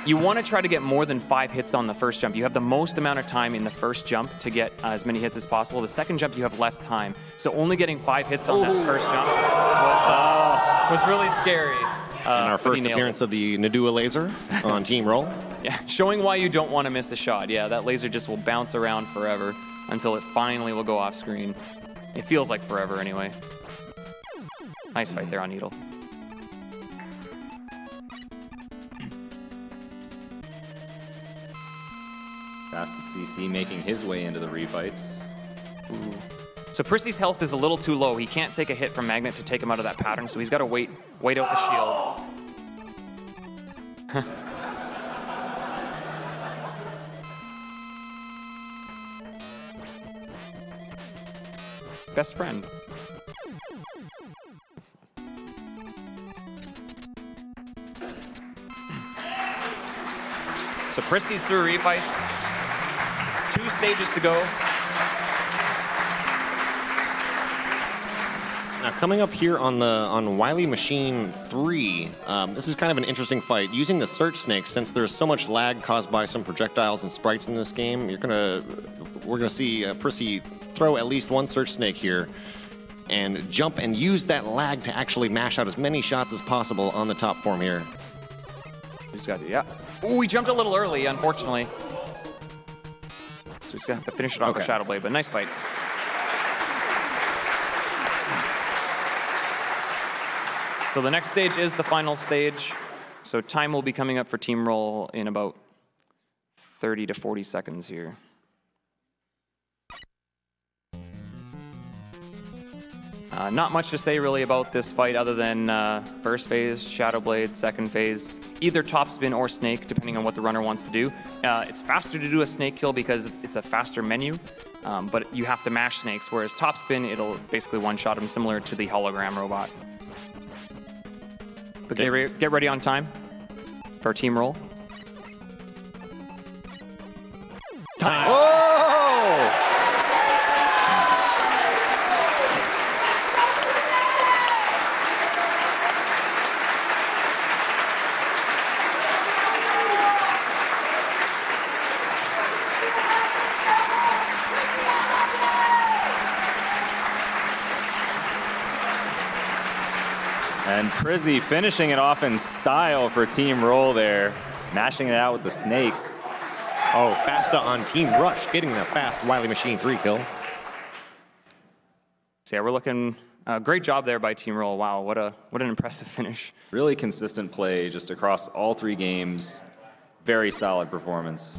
you want to try to get more than 5 hits on the first jump. You have the most amount of time in the first jump to get as many hits as possible. The second jump, you have less time. So only getting 5 hits on that first jump was really scary. And our first appearance of the Nadua laser on Team Roll. Yeah, showing why you don't want to miss the shot. Yeah, that laser just will bounce around forever until it finally will go off screen. It feels like forever anyway. Nice fight there on Needle. Fast at CC making his way into the refights. Ooh. So Prissy's health is a little too low. He can't take a hit from Magnet to take him out of that pattern, so he's got to wait out the shield. Best friend. Christie's through refights. 2 stages to go. Now, coming up here on Wily Machine 3, this is kind of an interesting fight. Using the Search Snake, since there's so much lag caused by some projectiles and sprites in this game, we're gonna see Prissy throw at least one Search Snake here and jump and use that lag to actually mash out as many shots as possible on the top form here. He's got yeah. Ooh, we jumped a little early, unfortunately. So he's gonna have to finish it off with Shadow Blade, but nice fight. So the next stage is the final stage. So time will be coming up for Team Roll in about 30 to 40 seconds here. Not much to say really about this fight other than first phase, Shadow Blade, second phase, either top spin or snake, depending on what the runner wants to do. It's faster to do a snake kill because it's a faster menu, but you have to mash snakes, whereas top spin, it'll basically one-shot them similar to the hologram robot. But get ready on time for Team Roll. Time. Oh! And Prizzy finishing it off in style for Team Roll there, mashing it out with the snakes. Oh, Fasta on Team Rush, getting the fast Wily Machine 3 kill. So yeah, we're looking, great job there by Team Roll. Wow, what an impressive finish. Really consistent play just across all 3 games. Very solid performance.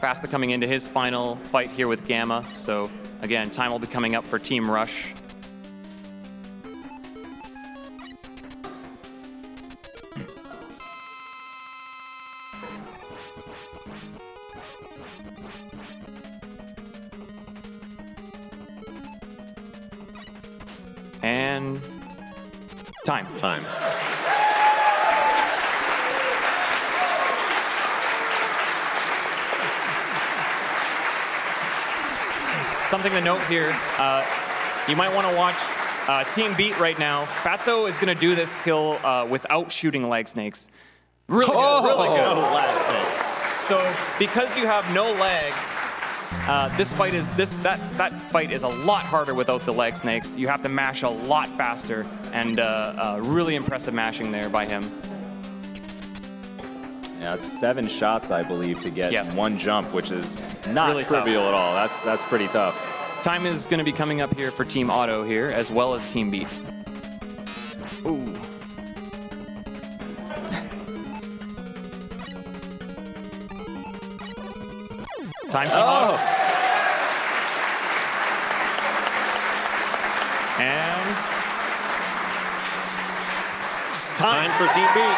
Fasta coming into his final fight here with Gamma. So again, time will be coming up for Team Rush. And time. Time. Something to note here, you might want to watch Team Beat right now. Fatso is going to do this kill without shooting leg snakes. Really good, really good. No lag snakes. So because you have no leg, this fight is that fight is a lot harder without the leg snakes. You have to mash a lot faster, and really impressive mashing there by him. Yeah, it's 7 shots, I believe, to get one jump, which is not really trivial at all. That's pretty tough. Time is going to be coming up here for Team Auto here, as well as Team Beat. Ooh. Time Team Auto. And Time for Team Beat.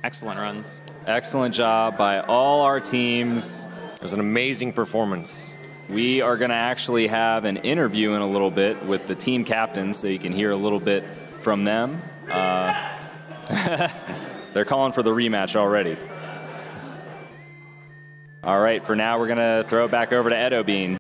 excellent runs. Excellent job by all our teams. It was an amazing performance. We are going to actually have an interview in a little bit with the team captains, so you can hear a little bit from them. They're calling for the rematch already. All right, for now, we're going to throw it back over to Edo Bean.